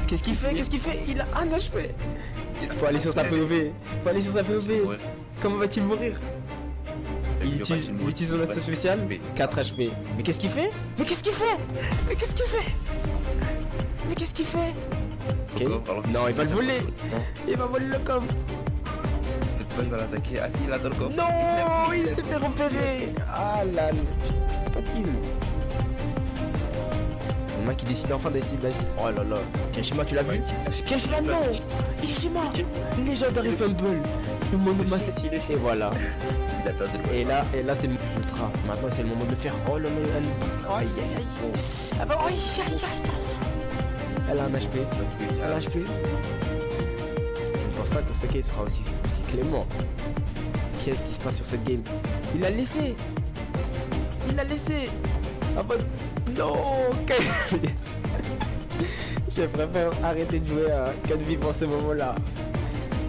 Qu'est-ce qu'il fait? Qu'est-ce qu'il fait? Il a un HP. Faut aller sur sa POV. Faut aller sur sa POV. Comment va-t-il mourir? Il utilise son action spéciale. 4 HP. Mais qu'est-ce qu'il fait? Mais qu'est-ce qu'il fait? Mais qu'est-ce qu'il fait? Mais qu'est-ce qu'il fait? Ok. Non, il va le voler. Il va voler le coffre. Peut-être pas, il va l'attaquer. Ah si, il a dans le coffre. Non, il s'est fait repérer. Ah là là. Pas de kill. Le mec qui décide enfin d'essayer. Oh là là. Kirishima, tu l'as vu? Kirishima, non. Kirishima. Légendary Fumble. Le Monoma, c'est... Et voilà. Et là c'est le ultra. Maintenant c'est le moment de le faire. Oh là là. Aïe aïe aïe. Ah bah, aïe aïe aïe. Elle a un HP. Elle a un HP. Je ne pense pas que ce game sera aussi clément. Qu'est-ce qui se passe sur cette game? Il l'a laissé. Il l'a laissé. Ah bah non. Je préfère arrêter de jouer à que de vivre en ce moment-là.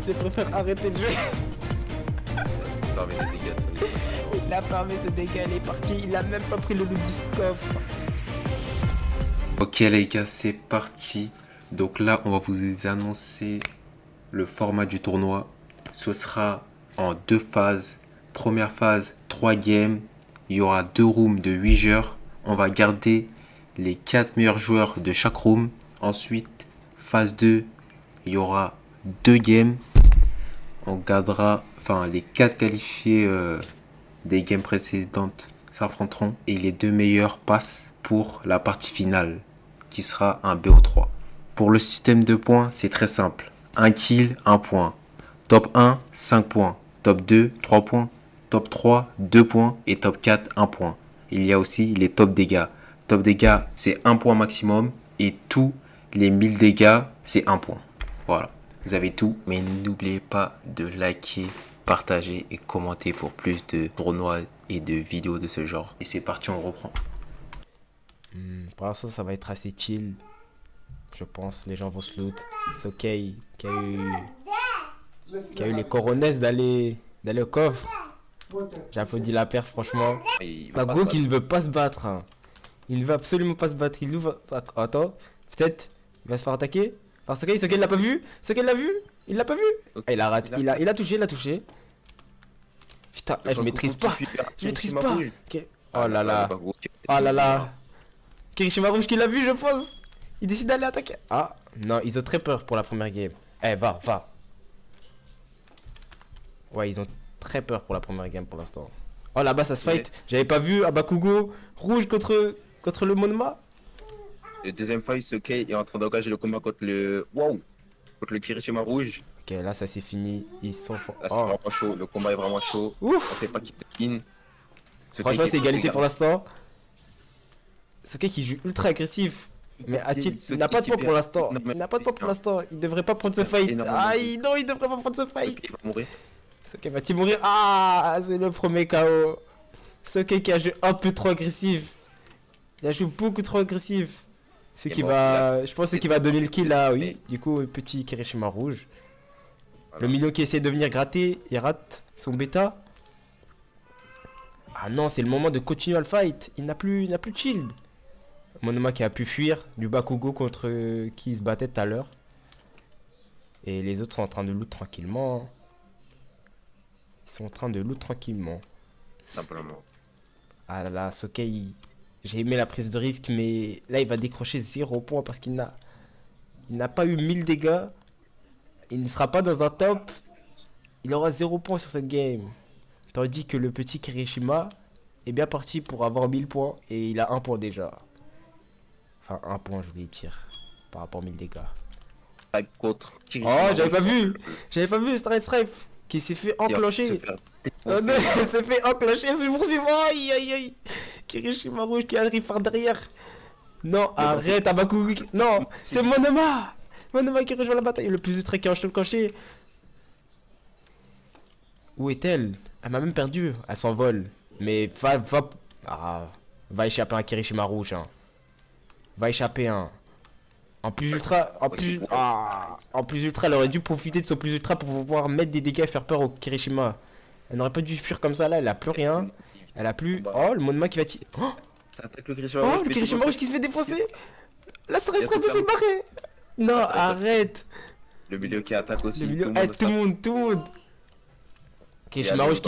Je préfère arrêter de jouer. Il a farmé ses dégâts, il est parti, il a même pas pris le loot du coffre. Ok les gars, c'est parti. Donc là, on va vous annoncer le format du tournoi. Ce sera en 2 phases. Première phase, 3 games. Il y aura 2 rooms de 8 joueurs. On va garder les 4 meilleurs joueurs de chaque room. Ensuite, phase 2, il y aura 2 games. On gardera, enfin les 4 qualifiés des games précédentes s'affronteront et les 2 meilleurs passent pour la partie finale qui sera un BO3. Pour le système de points, c'est très simple. 1 kill, 1 point. Top 1, 5 points. Top 2, 3 points. Top 3, 2 points. Et top 4, 1 point. Il y a aussi les top dégâts. Top dégâts, c'est 1 point maximum. Et tous les 1000 dégâts, c'est 1 point. Voilà. Vous avez tout, mais n'oubliez pas de liker, partager et commenter pour plus de tournois et de vidéos de ce genre. Et c'est parti, on reprend. Pour l'instant, ça va être assez chill. Je pense, les gens vont se loot. C'est ok, qui a eu les coronesses d'aller au coffre. J'applaudis la paire, franchement. Mago qui ne veut pas se battre. Hein. Il ne veut absolument pas se battre. Il ouvre. Attends, peut-être il va se faire attaquer. Parce que il l'a pas vu. Ce qu'il l'a vu. Il l'a pas vu. Ah, il a raté. Il a touché, il a touché. Putain, là, je maîtrise pas. Je maîtrise pas. Okay. Oh là là. Oh là là. Kirishima Rouge qui l'a vu, je pense. Il décide d'aller attaquer. Ah, non, ils ont très peur pour la première game. Eh, va. Ouais, ils ont très peur pour la première game pour l'instant. Oh, là-bas, ça se fight. J'avais pas vu Abakugo rouge contre le Monoma. Le deuxième fight, Soke est en train d'engager le combat contre le... Wow. Contre le Kirishima Rouge. Ok, là, ça c'est fini. Ils sont... Là, c'est vraiment chaud. Le combat est vraiment chaud. Ouf. On sait pas qui termine. Franchement, c'est égalité pour l'instant. Soke qui joue ultra agressif. Mais a-t-il... Il n'a pas de poids pour l'instant. Il n'a pas de poids pour l'instant. Il devrait pas prendre ce fight. Aïe, non, il devrait pas prendre ce fight. Soke va mourir. Soke va-t-il mourir? Ah, c'est le premier KO. Soke qui a joué un peu trop agressif. Il a joué beaucoup trop agressif. Ce qui va... Je pense ce qui va donner le kill là, oui. Du coup, petit Kirishima Rouge. Le milieu qui essaie de venir gratter. Il rate son bêta. Ah non, c'est le moment de continuer à le fight. Il n'a plus de shield. Monoma qui a pu fuir du Bakugo contre qui il se battait tout à l'heure. Et les autres sont en train de loot tranquillement. Ils sont en train de loot tranquillement. Simplement. Ah là là, Soke, j'ai aimé la prise de risque, mais là il va décrocher 0 points parce qu'il n'a pas eu 1000 dégâts. Il ne sera pas dans un top. Il aura 0 points sur cette game. Tandis que le petit Kirishima est bien parti pour avoir 1000 points et il a 1 point déjà. Enfin, 1 point, je voulais dire, par rapport aux 1000 dégâts. Oh, j'avais pas vu Strife qui s'est fait enclencher. Il s'est fait enclencher, il se fait poursuivre. Aïe aïe aïe. Kirishima Rouge qui arrive par derrière. Non, arrête, Abakugo. Non, c'est Monoma. Monoma qui rejoint la bataille. Le plus ultra qui est en clenché. Où est-elle? Elle m'a même perdu. Elle s'envole. Mais va échapper un Kirishima Rouge. Hein. Va échapper un. En plus ultra, elle aurait dû profiter de son plus ultra pour pouvoir mettre des dégâts et faire peur au Kirishima. Elle n'aurait pas dû fuir comme ça là, elle a plus rien. Elle a plus... Oh, le Monoma qui va tirer. Ça attaque le Kirishima Rouge. Oh, le Kirishima Rouge qui se fait défoncer. Là, ça reste s'est barré. Non, Attends, attends. arrête. Le milieu qui attaque aussi. Le milieu, Tout le eh, monde tout le monde, tout le monde. Kirishima allez, Rouge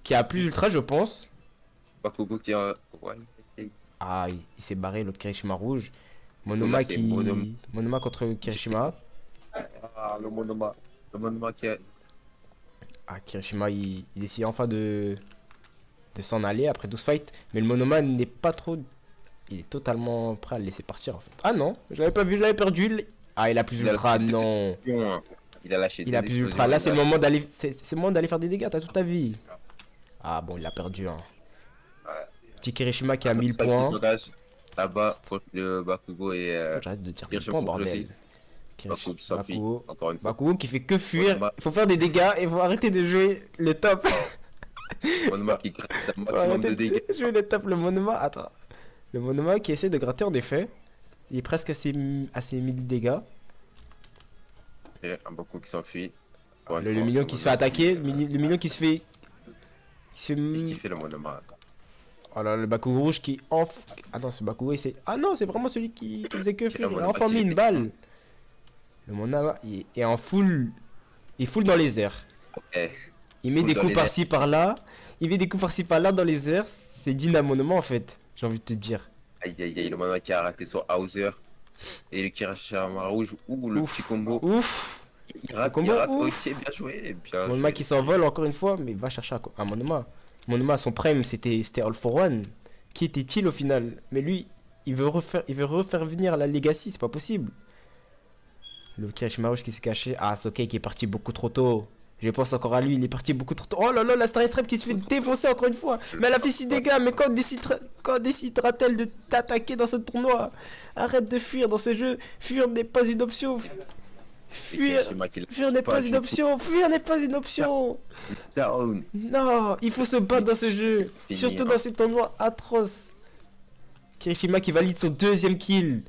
qui a plus ultra, je pense. Bakugo qui a. Ouais. Ah, il s'est barré, l'autre Kirishima Rouge. Là, Monoma c'est qui. Monoma. Monoma contre Kirishima. Ah, le Monoma. Le Monoma qui a. Ah, Kirishima, il décide enfin de s'en aller après 12 fights. Mais le Monoma n'est pas trop. Il est totalement prêt à le laisser partir en fait. Ah non, je l'avais pas vu, je l'avais perdu. Ah, il a plus Il a ultra, lâché deux non. explosions, hein. Il a lâché Il a deux plus explosions, ultra. Là, il c'est a le moment d'aller. C'est le moment d'aller faire des dégâts, t'as toute ta vie. Ah bon, il a perdu. Hein. Petit Kirishima qui a 1000 Ça qui points. s'engage là-bas contre le Bakugo et Faut que j'arrête de dire 1000 Kirishima points, Rouge bordel. aussi. Bakugo qui s'enfuit. Bakugo. Encore une fois. Bakugo qui fait que fuir. Monoma. Il faut faire des dégâts et faut arrêter de jouer le top. Monoma qui gratte un Faut maximum arrêter de dégâts. de jouer le top. Le Monoma, attends. Le Monoma qui essaie de gratter en effet. Il est presque à ses 1000 dégâts. Et un Bakugo qui s'enfuit. Encore une Le fois, minion qui se fait Monoma. attaquer. Le minion qui se fait. Qu'est-ce qu'il fait le Monoma? Oh là, le Bakugo rouge qui Ah non, ce Bakugo, c'est. Ah non, c'est vraiment celui qui faisait que C'est fuir. le Il a Monoma enfin mis qui- une balle. Le Monoma, il est en full. Il est full dans les airs. Eh, Il met Full des dans coups les par-ci par-là. Il met des coups par-ci par-là dans les airs. C'est digne d'un monument en fait. J'ai envie de te dire. aïe aïe aïe, le Monoma qui a raté son Hauser. Et le Kirishima Rouge ou le Ouf. petit combo. Ouf. Il rate, combo, il rate. ouf. Ok, bien joué. Bien Monoma joué. qui s'envole encore une fois. Mais va chercher un Monoma. Monoma, son prime, c'était All for One. Qui était-il au final? Mais lui, il veut refaire venir la Legacy. C'est pas possible. Le Kirishima Rouge qui s'est caché. Ah, Sokei qui est parti beaucoup trop tôt. Je pense encore à lui, il est parti beaucoup trop tôt. Oh là là, la Star Trap qui se fait défoncer encore une fois. Mais elle a fait 6 dégâts. Mais quand décidera-t-elle de t'attaquer dans ce tournoi? Arrête de fuir dans ce jeu. Fuir n'est pas une option. Fuir. Kirishima qui l'a Fuir n'est pas du une tout. option. Fuir n'est pas une option. Down. Non, il faut se battre dans ce jeu. Fini, Surtout hein. dans ces tournois atroces. Kirishima qui valide son deuxième kill.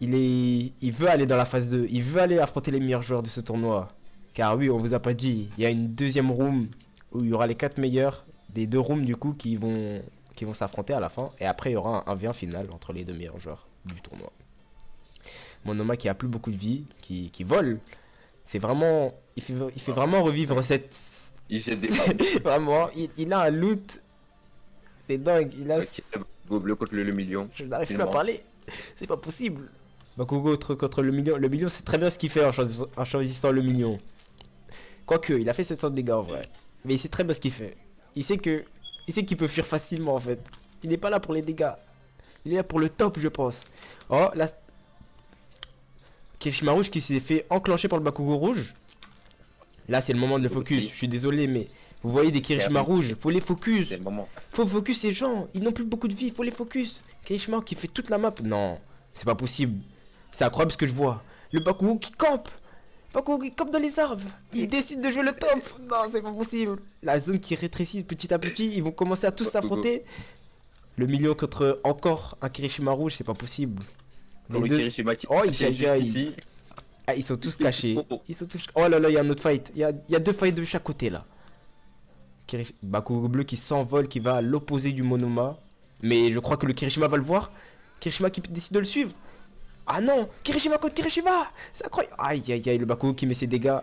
Il veut aller dans la phase 2. Il veut aller affronter les meilleurs joueurs de ce tournoi. Car oui, on vous a pas dit, il y a une deuxième room où il y aura les 4 meilleurs des 2 rooms du coup qui vont s'affronter à la fin. Et après, il y aura un 1v1 final entre les 2 meilleurs joueurs du tournoi. Monoma qui a plus beaucoup de vie, qui vole. C'est vraiment... Il fait vraiment revivre cette... Il jette des Vraiment, il a un loot. C'est dingue. Il a... Bakugo bleu contre le million. Je n'arrive plus à Finalement. parler. C'est pas possible. Bakugo contre le million. Le million, c'est très bien ce qu'il fait en choisissant le million. Quoique, il a fait 700 de dégâts en vrai. Mais il sait très bien ce qu'il fait. Il sait qu'il peut fuir facilement en fait. Il n'est pas là pour les dégâts. Il est là pour le top, je pense. Oh, là. Kirishima Rouge qui s'est fait enclencher par le Bakugo rouge. Là, c'est le moment de le focus. Je suis désolé, mais vous voyez des Kirishima rouges. Faut les focus. C'est le moment. Faut focus ces gens. Ils n'ont plus beaucoup de vie. Faut les focus. Kirishima qui fait toute la map. Non, c'est pas possible. C'est incroyable ce que je vois. Le Bakugo qui campe. Bakugo qui campe dans les arbres. Il décide de jouer le top. Non, c'est pas possible. La zone qui rétrécit petit à petit. Ils vont commencer à tous Bakugo. s'affronter. Le million contre encore un Kirishima rouge. C'est pas possible. Pour le Les deux- Kirishima qui Oh, est il juste aïe. ici. Ah, ils sont tous cachés. Ils sont tous... Oh là là, il y a un autre fight. Il y a 2 fights de chaque côté là. Bakugo bleu qui s'envole, qui va à l'opposé du Monoma. Mais je crois que le Kirishima va le voir. Kirishima qui décide de le suivre. Ah non, Kirishima contre Kirishima. C'est incroyable. Aïe aïe aïe, le Bakugo qui met ses dégâts.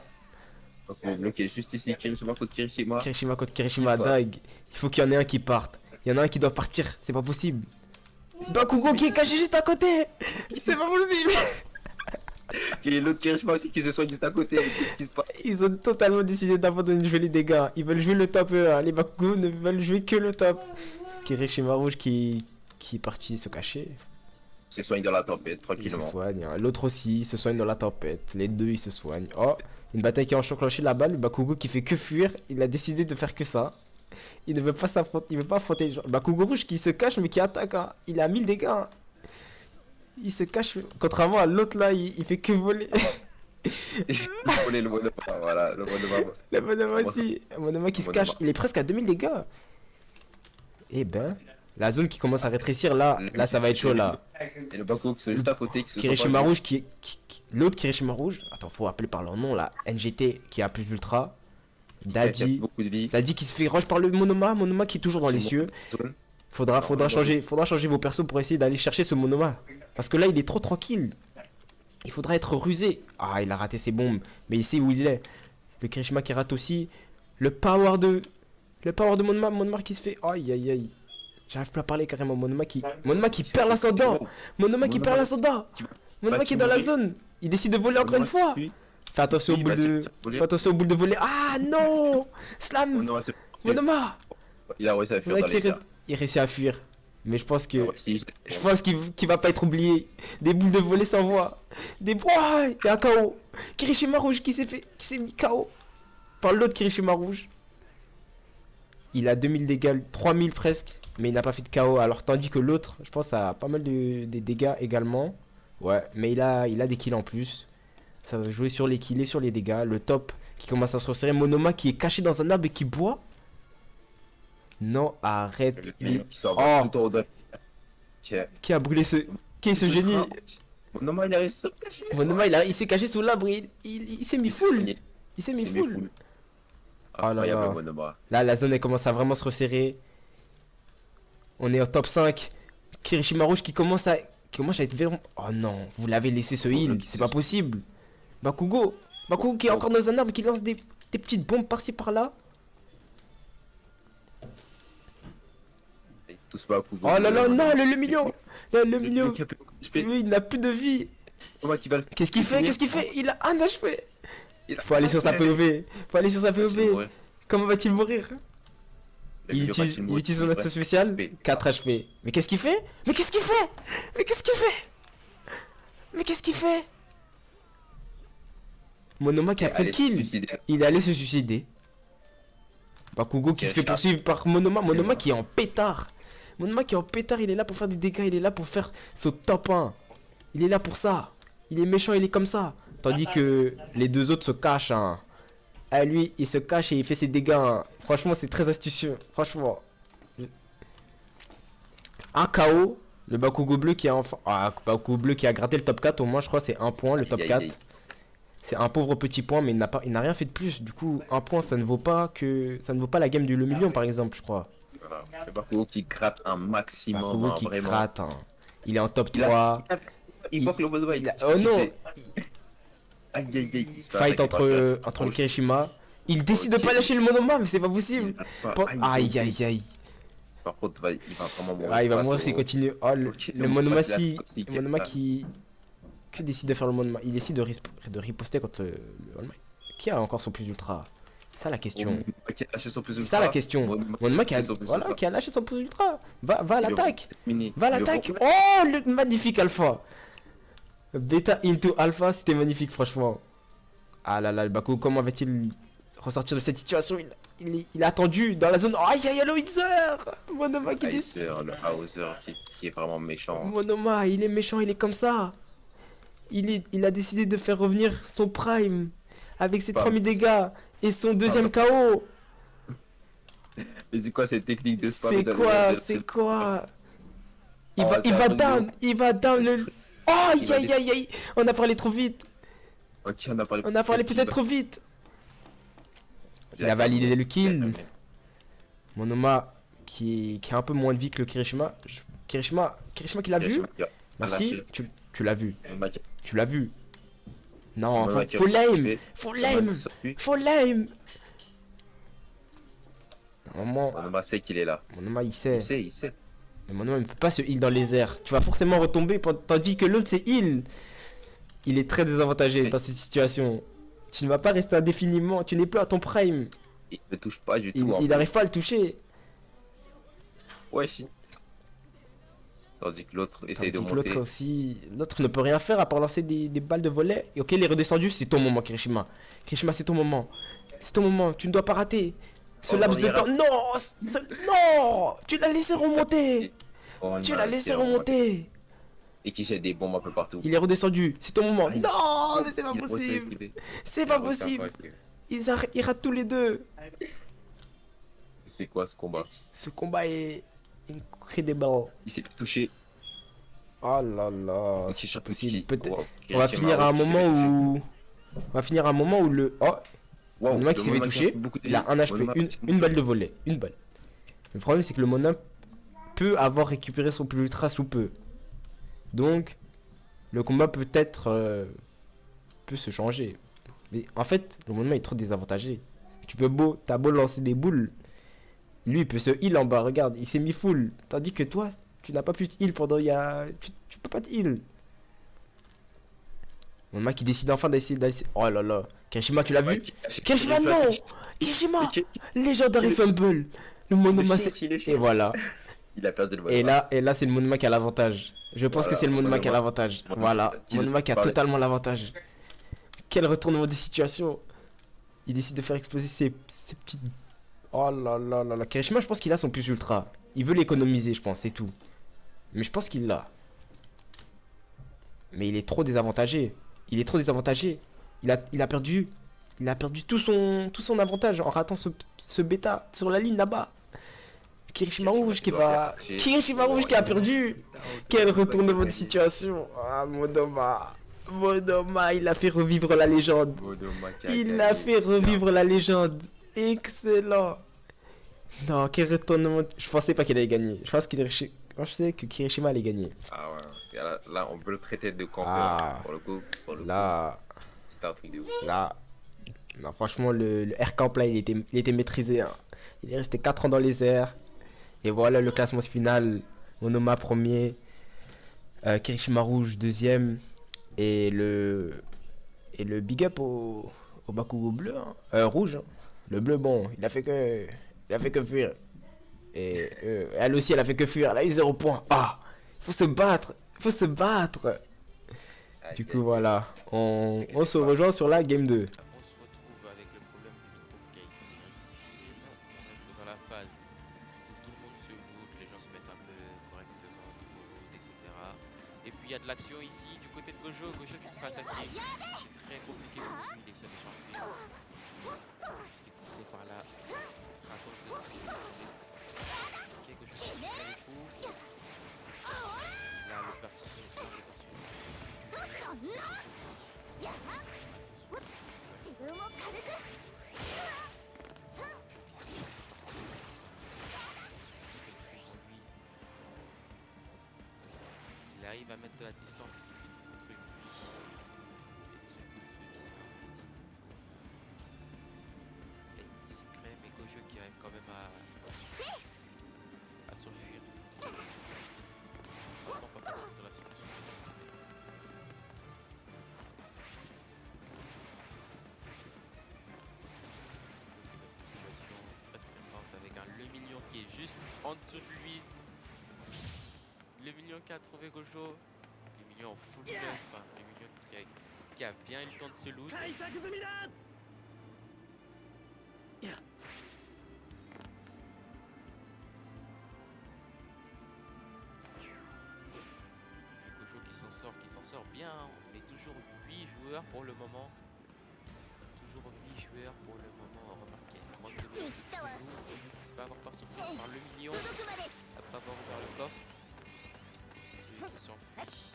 Bakugo bleu qui est juste ici. Kirishima contre Kirishima. Kirishima contre Kirishima, Qu'est-ce dingue. Il faut qu'il y en ait un qui parte. Il y en a un qui doit partir, c'est pas possible. Bakugo qui est caché juste à côté. C'est pas possible. Il y a l'autre Kirishima aussi qui se soigne juste à côté. Qui se passe. Ils ont totalement décidé d'abandonner de jouer les dégâts. Ils veulent jouer le top. Les Bakugo ne veulent jouer que le top. Kirishima rouge qui est parti se cacher. Il se soigne dans la tempête, Il se tranquillement. soigne. Hein. L'autre aussi, il se soigne dans la tempête. Les deux, ils se soignent. Oh, une bataille qui est enclenchée là-bas. Le Bakugo qui fait que fuir. Il a décidé de faire que ça. Il ne veut pas s'affronter. Il veut pas affronter les gens. Bakugo rouge qui se cache mais qui attaque. Hein. Il a 1000 dégâts. Hein. Il se cache. Contrairement à l'autre là, il fait que voler. Il volait le Monoma. Voilà, le Monoma. Le Monoma aussi. Le Monoma qui se Monoma. cache. Il est presque à 2000 dégâts. Eh ben, la zone qui commence à rétrécir là. Là, ça va être chaud là. Et le Bakugo qui est juste à côté. Qui se Kirishima soigne. rouge l'autre Kirishima rouge. Attends, faut appeler par leur nom là. NGT qui a plus ultra. Qui a Daddy. beaucoup de vie. Daddy qui se fait rush par le Monoma. Monoma qui est toujours dans les cieux. Zone. Faudra changer vos persos pour essayer d'aller chercher ce Monoma. Parce que là, il est trop tranquille. Il faudra être rusé. Ah, il a raté ses bombes. Mais il sait où il est. Le Kirishima qui rate aussi. Le power de... Le power de Monoma. Monoma qui se fait... Aïe, aïe, aïe. J'arrive plus à parler carrément. Monoma qui perd l'ascendant. Monoma qui perd l'ascendant. Monoma qui est dans la zone. Il décide de voler encore une fois. Fais attention aux boules de... Fais attention aux boules de voler. Ah non. Slam. Monoma. Il a réussi à fuir dans les airs. Il réussit à fuir. Mais je pense que... Si, Je pense qu'il va pas être oublié. Des boules de voler s'envoient. Des... Ouah, il y a un KO. Kirishima rouge qui s'est mis KO. Par l'autre Kirishima rouge. Il a 2000 dégâts, 3000 presque. Mais il n'a pas fait de KO. Alors tandis que l'autre, je pense, a pas mal de dégâts également. Ouais, mais il a des kills en plus. Ça va jouer sur les kills et sur les dégâts. Le top qui commence à se resserrer. Monoma qui est caché dans un arbre et qui boit. Non, arrête. Qui sort tout en haut de... Qui a brûlé ce... Qui est ce génie? Monoma, il a réussi à se cacher. Monoma, il s'est caché sous l'arbre. Il s'est mis full. Il s'est mis full. Oh là là. Monoma. Là, la zone elle commence à vraiment se resserrer. On est au top 5. Kirishima rouge qui commence à être vraiment... Oh non, vous l'avez laissé ce heal. C'est pas possible. Bakugo qui est encore dans un arbre qui lance des petites bombes par-ci par-là. Oh là là, non, le million. Le million. Lui, il n'a plus de vie. Qu'est-ce qu'il fait? Il a un HP. Faut aller sur sa POV. Comment va-t-il mourir? Il utilise son action spéciale. 4 HP. Mais qu'est-ce qu'il fait? Monoma qui a pris le kill. Il est allé se suicider. Bakugo qui se fait poursuivre par Monoma. Monoma qui est en pétard. Il est là pour faire des dégâts. Il est là pour faire ce top 1. Il est là pour ça. Il est méchant, il est comme ça. Tandis que les deux autres se cachent. Hein. Ah, lui, il se cache et il fait ses dégâts. Hein. Franchement, c'est très astucieux. Franchement. Un KO. Le Bakugo bleu qui a enfin... Ah, Bakugo bleu qui a gratté le top 4. Au moins, je crois, c'est un point, le top 4. C'est un pauvre petit point, mais il n'a rien fait de plus. Du coup, un point, ça ne vaut pas la game du le million, par exemple, je crois. Le Bakugo qui gratte un maximum. Bakugo qui gratte. Hein. Il est en top 3. Il voit que le Monoma... Oh non. Aïe, Fight entre le Kirishima. Il décide de pas lâcher le Monoma, mais c'est pas possible. Aïe. Par contre, il va vraiment mourir. Ah, il va mourir s'il continue. Oh, le Monoma qui décide de faire le Monoma. Il décide de riposter contre le Monoma. Qui a encore son plus ultra? C'est ça la question. C'est ça la question. Monoma qui a lâché son plus ultra. Va à l'attaque. Va à l'attaque. Oh, le magnifique alpha. Beta into alpha, c'était magnifique franchement. Ah là là, le Bakugo, comment va-t-il ressortir de cette situation? Il a attendu dans la zone. Oh, aïe, le Hitzer. Monoma qui décide. Le Hauser qui est vraiment méchant. Monoma, il est méchant, il est comme ça. Il a décidé de faire revenir son prime avec ses 3000 dégâts et son deuxième KO. Mais c'est quoi cette technique de spam? C'est quoi? Il va down le... Oh, aïe. On a parlé trop vite. Ok, on a parlé peut-être trop vite. Il a validé le kill. Monoma qui a un peu moins de vie que le Kirishima. Kirishima qui l'a vu. Merci. Tu l'as vu. Tu l'as vu. Non, faut l'aim. Monoma sait qu'il est là. Monoma il sait. Il sait. Mais Monoma ne peut pas se heal dans les airs. Tu vas forcément retomber tandis que l'autre c'est heal. Il est très désavantagé dans cette situation. Tu ne vas pas rester indéfiniment. Tu n'es plus à ton prime. Il ne touche pas du tout. Il n'arrive pas à le toucher. Ouais, si. Tandis que l'autre essaye de monter. L'autre ne peut rien faire à part lancer des balles de volet. Et ok, il est redescendu. C'est ton moment, Kirishima. Kirishima, c'est ton moment. Tu ne dois pas rater. Ce laps de temps. Non, tu l'as laissé remonter. Et qui jette des bombes un peu partout. Il est redescendu. C'est ton moment. Non, mais c'est pas possible. C'est pas possible. Ils ratent tous les deux. C'est quoi ce combat? Ce combat est incredible. Il s'est touché. Oh là là. C'est possible. Peut-être. On va finir à un moment où le... Oh. Le mec s'est fait toucher, il a un HP, une balle de volet, une balle. Le problème c'est que le Monoma peut avoir récupéré son plus ultra sous peu. Donc, le combat peut-être peut se changer. Mais en fait, le Monoma est trop désavantagé. T'as beau lancer des boules, lui il peut se heal en bas, regarde, il s'est mis full. Tandis que toi, tu n'as pas pu te heal pendant il y a... Tu peux pas te heal. Monoma qui décide enfin d'essayer. Oh là là. Kirishima, tu l'as vu? Kirishima, non! Kirishima! Legendary Fumble! Le Monoma, c'est... Et voilà. Il a perdu le ballon. Et là c'est le Monoma qui a l'avantage. Je pense que c'est le Monoma qui a l'avantage. Voilà. Monoma qui a totalement l'avantage. Quel retournement de situation. Il décide de faire exploser ses petites... Oh là là là là. Kirishima, je pense qu'il a son plus ultra. Il veut l'économiser, je pense, c'est tout. Mais je pense qu'il l'a. Mais il est trop désavantagé. Il est trop désavantagé. Il a perdu tout son avantage en ratant ce bêta sur la ligne là-bas. Kirishima Rouge qui va... Kirishima Rouge qui a perdu. Quel retournement de situation. Ah, Monoma. Monoma, il a fait revivre la légende. Il a fait revivre la légende. Excellent. Non, quel retournement. Je pensais pas qu'il allait gagner. Je pensais que Kirishima allait gagner. Ah ouais. Là, on peut le traiter de campeur. Ah. Pour le coup. Là. C'est un truc de ouf. Là. Non, franchement, le air camp là, il était maîtrisé. Hein. Il est resté 4 ans dans les airs. Et voilà le classement final. Monoma premier. Kirishima Rouge deuxième. Et le big up au Bakugo bleu. Hein. Rouge. Hein. Le bleu, bon, il a fait que fuir. Et elle aussi, elle a fait que fuir. Elle a eu 0 points. Ah, faut se battre. Du coup, voilà. On se rejoint sur la game 2. On se retrouve avec le problème du micro qui a été rectifié. On reste dans la phase où tout le monde se bouge, les gens se mettent un peu correctement, tout le monde, etc. Et puis il y a de l'action ici du côté de Gojo qui se fait attaquer. C'est très compliqué pour lui, il essaie de s'enfuir. Il se fait pousser par là. À cause de ce qu'il a décidé. Ok, Gojo qui fait le coup. Là, le perso. Il arrive à mettre de la distance entre lui et celui qui se met invisible. Il est discret, mais Gojo qui arrive quand même à s'enfuir ici. Franchement pas facile dans la situation. Situation très stressante avec un Le Million qui est juste en dessous de lui. Le Million qui a trouvé Gojo. Le Million en full buff. Hein. Le Million qui a bien eu le temps de se loot. Gojo qui s'en sort bien. On est toujours 8 joueurs pour le moment. Toujours 8 joueurs pour le moment. Remarquez une grande évolution qui se fait avoir par surprise par Le Million après avoir ouvert le coffre. Lui qui s'enfuit.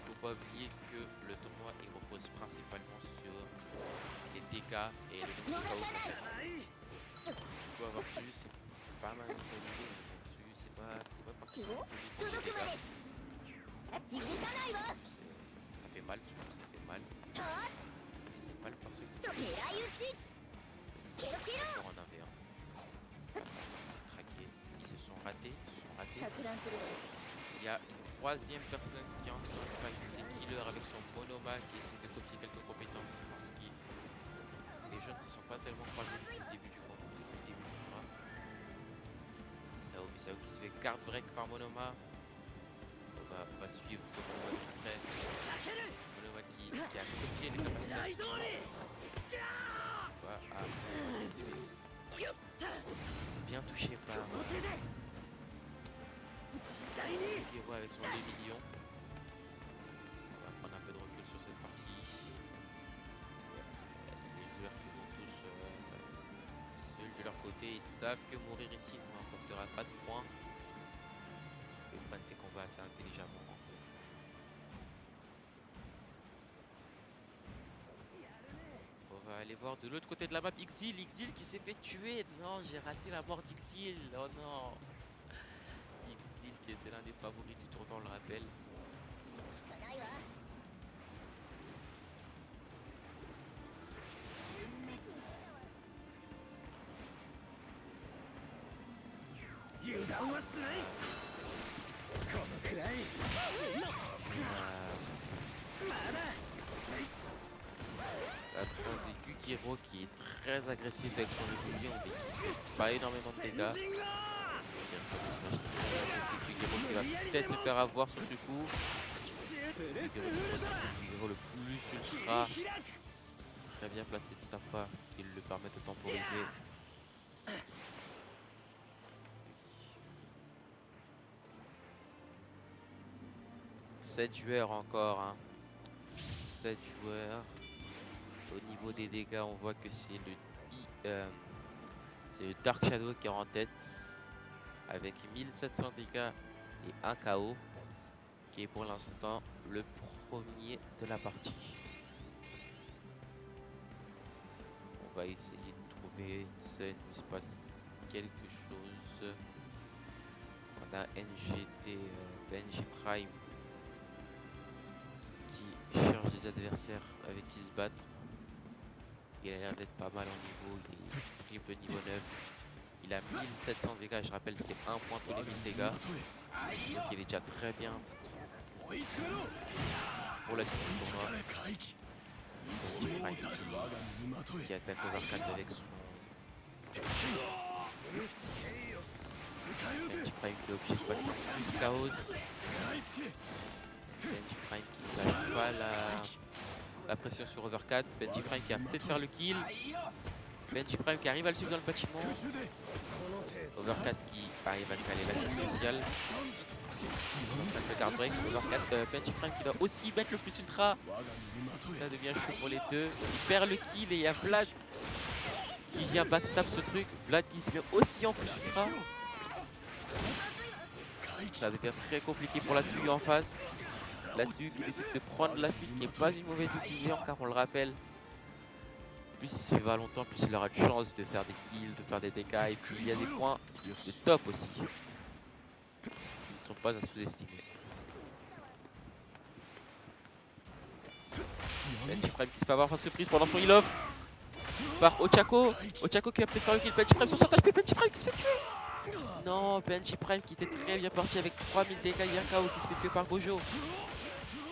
Faut pas oublier que le tournoi il repose principalement sur les dégâts et le nombre de KO. Il faut avoir dessus, c'est pas mal improvisé. Dessus, c'est pas principalement les dégâts. Ça fait mal, tout ça fait mal. Mais c'est mal parce que c'est encore en 1v1. Ils se sont ratés. Il y a une troisième personne qui est en train de fight, c'est Killer avec son Monoma qui essaie de copier quelques compétences parce que les jeunes ne se sont pas tellement croisés depuis le début du tournoi. Sao qui se fait guard break par Monoma. On va suivre ce Monoma de près. Monoma qui a copié les capacités. Bien touché par Gero avec son 2 millions. On va prendre un peu de recul sur cette partie. Les joueurs qui vont tous seuls de leur côté, ils savent que mourir ici ne rapportera pas de points. Ils prennent tes combats assez intelligemment. On va aller voir de l'autre côté de la map Xil qui s'est fait tuer. Non, j'ai raté la mort d'Xil. Oh non. Xil qui était l'un des favoris du tournoi, on le rappelle. La présence de Yukiro qui est très agressif avec son régulier, mais qui fait pas énormément de dégâts. Yukiro qui va peut-être se faire avoir sur ce coup. Yukiro le plus ultra. Très bien placé de sa part, qui le permet de temporiser. 7 joueurs encore, hein. 7 joueurs. Au niveau des dégâts, on voit que c'est le Dark Shadow qui est en tête avec 1700 dégâts et 1 KO, qui est pour l'instant le premier de la partie. On va essayer de trouver une scène où il se passe quelque chose. On a NGT, Benji Prime, qui cherche des adversaires avec qui se battre. Il a l'air d'être pas mal en niveau, il est triple niveau 9. Il a 1700 dégâts, je rappelle c'est 1 point tous les 1000 dégâts. Donc il est déjà très bien pour la suite du tournoi. Qui attaque Overcut avec son Benji Prime qui est obligé de passer plus Chaos. Benji Prime qui n'arrive pas la pression sur Overcut. Benji Prime qui va peut-être faire le kill. Benji Prime qui arrive à le suivre dans le bâtiment. Overcut qui arrive à caler l'action spéciale. Le guard break. Overcut, Benji Prime qui doit aussi mettre le plus ultra. Ça devient chaud pour les deux. Il perd le kill et il y a Vlad qui vient backstab ce truc. Vlad qui se met aussi en plus ultra. Ça devient très compliqué pour la Tsuyu en face. La Tsuyu qui décide de prendre la fuite, qui n'est pas une mauvaise décision car on le rappelle. Plus il se va longtemps, plus il aura de chance de faire des kills, de faire des dégâts. Et puis il y a des points de top aussi, qui ne sont pas à sous-estimer. Benji Prime qui se fait avoir face surprise pendant son heal-off par Ochako. Ochako qui va peut-être faire le kill. Benji Prime sur son HP, Benji Prime qui se fait tuer. Non, Benji Prime qui était très bien parti avec 3000 dégâts, Yakao qui se fait tuer par Gojo.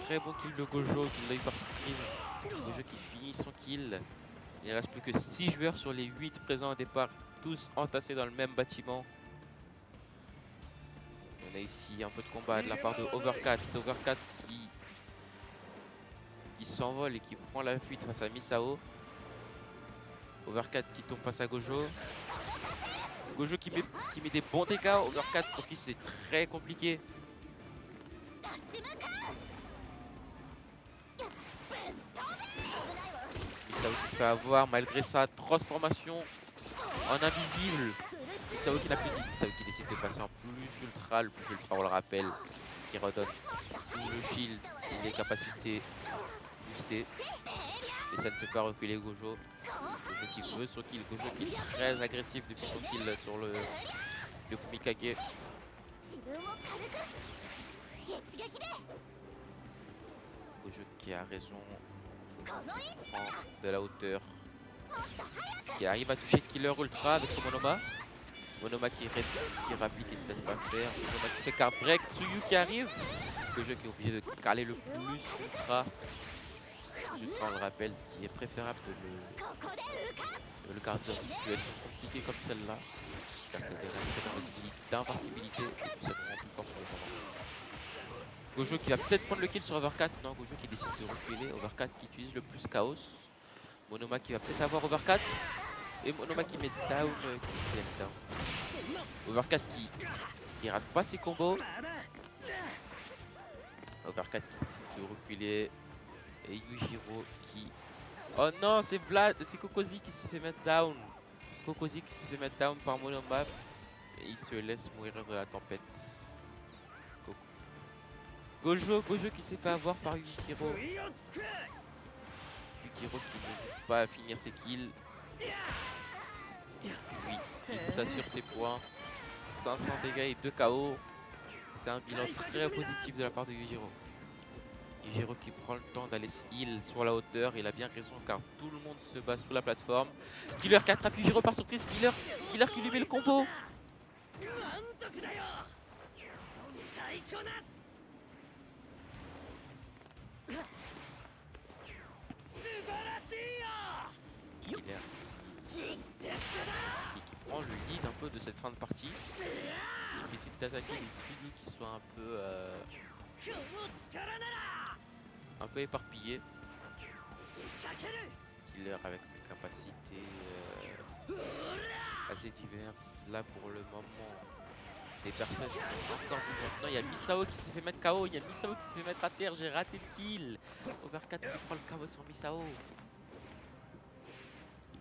Très bon kill de Gojo qui l'a eu par surprise. Gojo qui finit son kill. Il ne reste plus que 6 joueurs sur les 8 présents au départ, tous entassés dans le même bâtiment. On a ici un peu de combat de la part de Overcut. Overcut qui s'envole et qui prend la fuite face à Misao. Overcut qui tombe face à Gojo. Gojo qui met des bons dégâts. Overcut pour qui c'est très compliqué. Misao qui se fait avoir malgré sa transformation en invisible. Misao qui n'a plus de vie. Misao qui décide de passer en plus ultra. Le plus ultra, on le rappelle, qui redonne tout le shield et les capacités boostées. Et ça ne fait pas reculer Gojo. Gojo qui veut son kill. Gojo qui est très agressif depuis son kill sur le Fumikage. Gojo qui a raison. De la hauteur. Qui arrive à toucher le killer ultra avec son Monoma. Monoma qui rapplique et se laisse pas faire. Monoma qui se fait card break. Tsuyu qui arrive. Gojo qui est obligé de caler le plus ultra. On le rappelle, qui est préférable de le garder dans une situation compliquée comme celle-là. Car c'est déjà une d'invincibilité et tout ça nous rend plus fort sur le moment. Gojo qui va peut-être prendre le kill sur Overcut. Non, Gojo qui décide de reculer. Overcut qui utilise le plus chaos. Monoma qui va peut-être avoir Overcut. Et Monoma qui met down. Qui se met down. Overcut qui rate pas ses combos. Overcut qui décide de reculer. Et Yujiro qui... Oh non, c'est Vlad, c'est Kokozi qui s'est fait mettre down. Kokozi qui s'est fait mettre down par Monoma. Et il se laisse mourir de la tempête. Gojo qui s'est fait avoir par Yukiro. Yukiro qui n'hésite pas à finir ses kills. Oui, il s'assure ses points. 500 dégâts et 2 KO. C'est un bilan très positif de la part de Yujiro. Yujiro qui prend le temps d'aller se heal sur la hauteur. Il a bien raison car tout le monde se bat sous la plateforme. Killer qui attrape Yujiro par surprise. Killer qui lui met le combo. Killer qui prend le lead un peu de cette fin de partie. Il décide d'attaquer les Tsuyu qui sont un peu éparpillés. Killer avec ses capacités assez diverses. Là pour le moment, des personnes qui sont encore vives. Maintenant il y a Misao qui s'est fait mettre KO. Il y a Misao qui s'est fait mettre à terre. J'ai raté le kill. Overcat qui prend le KO sur Misao.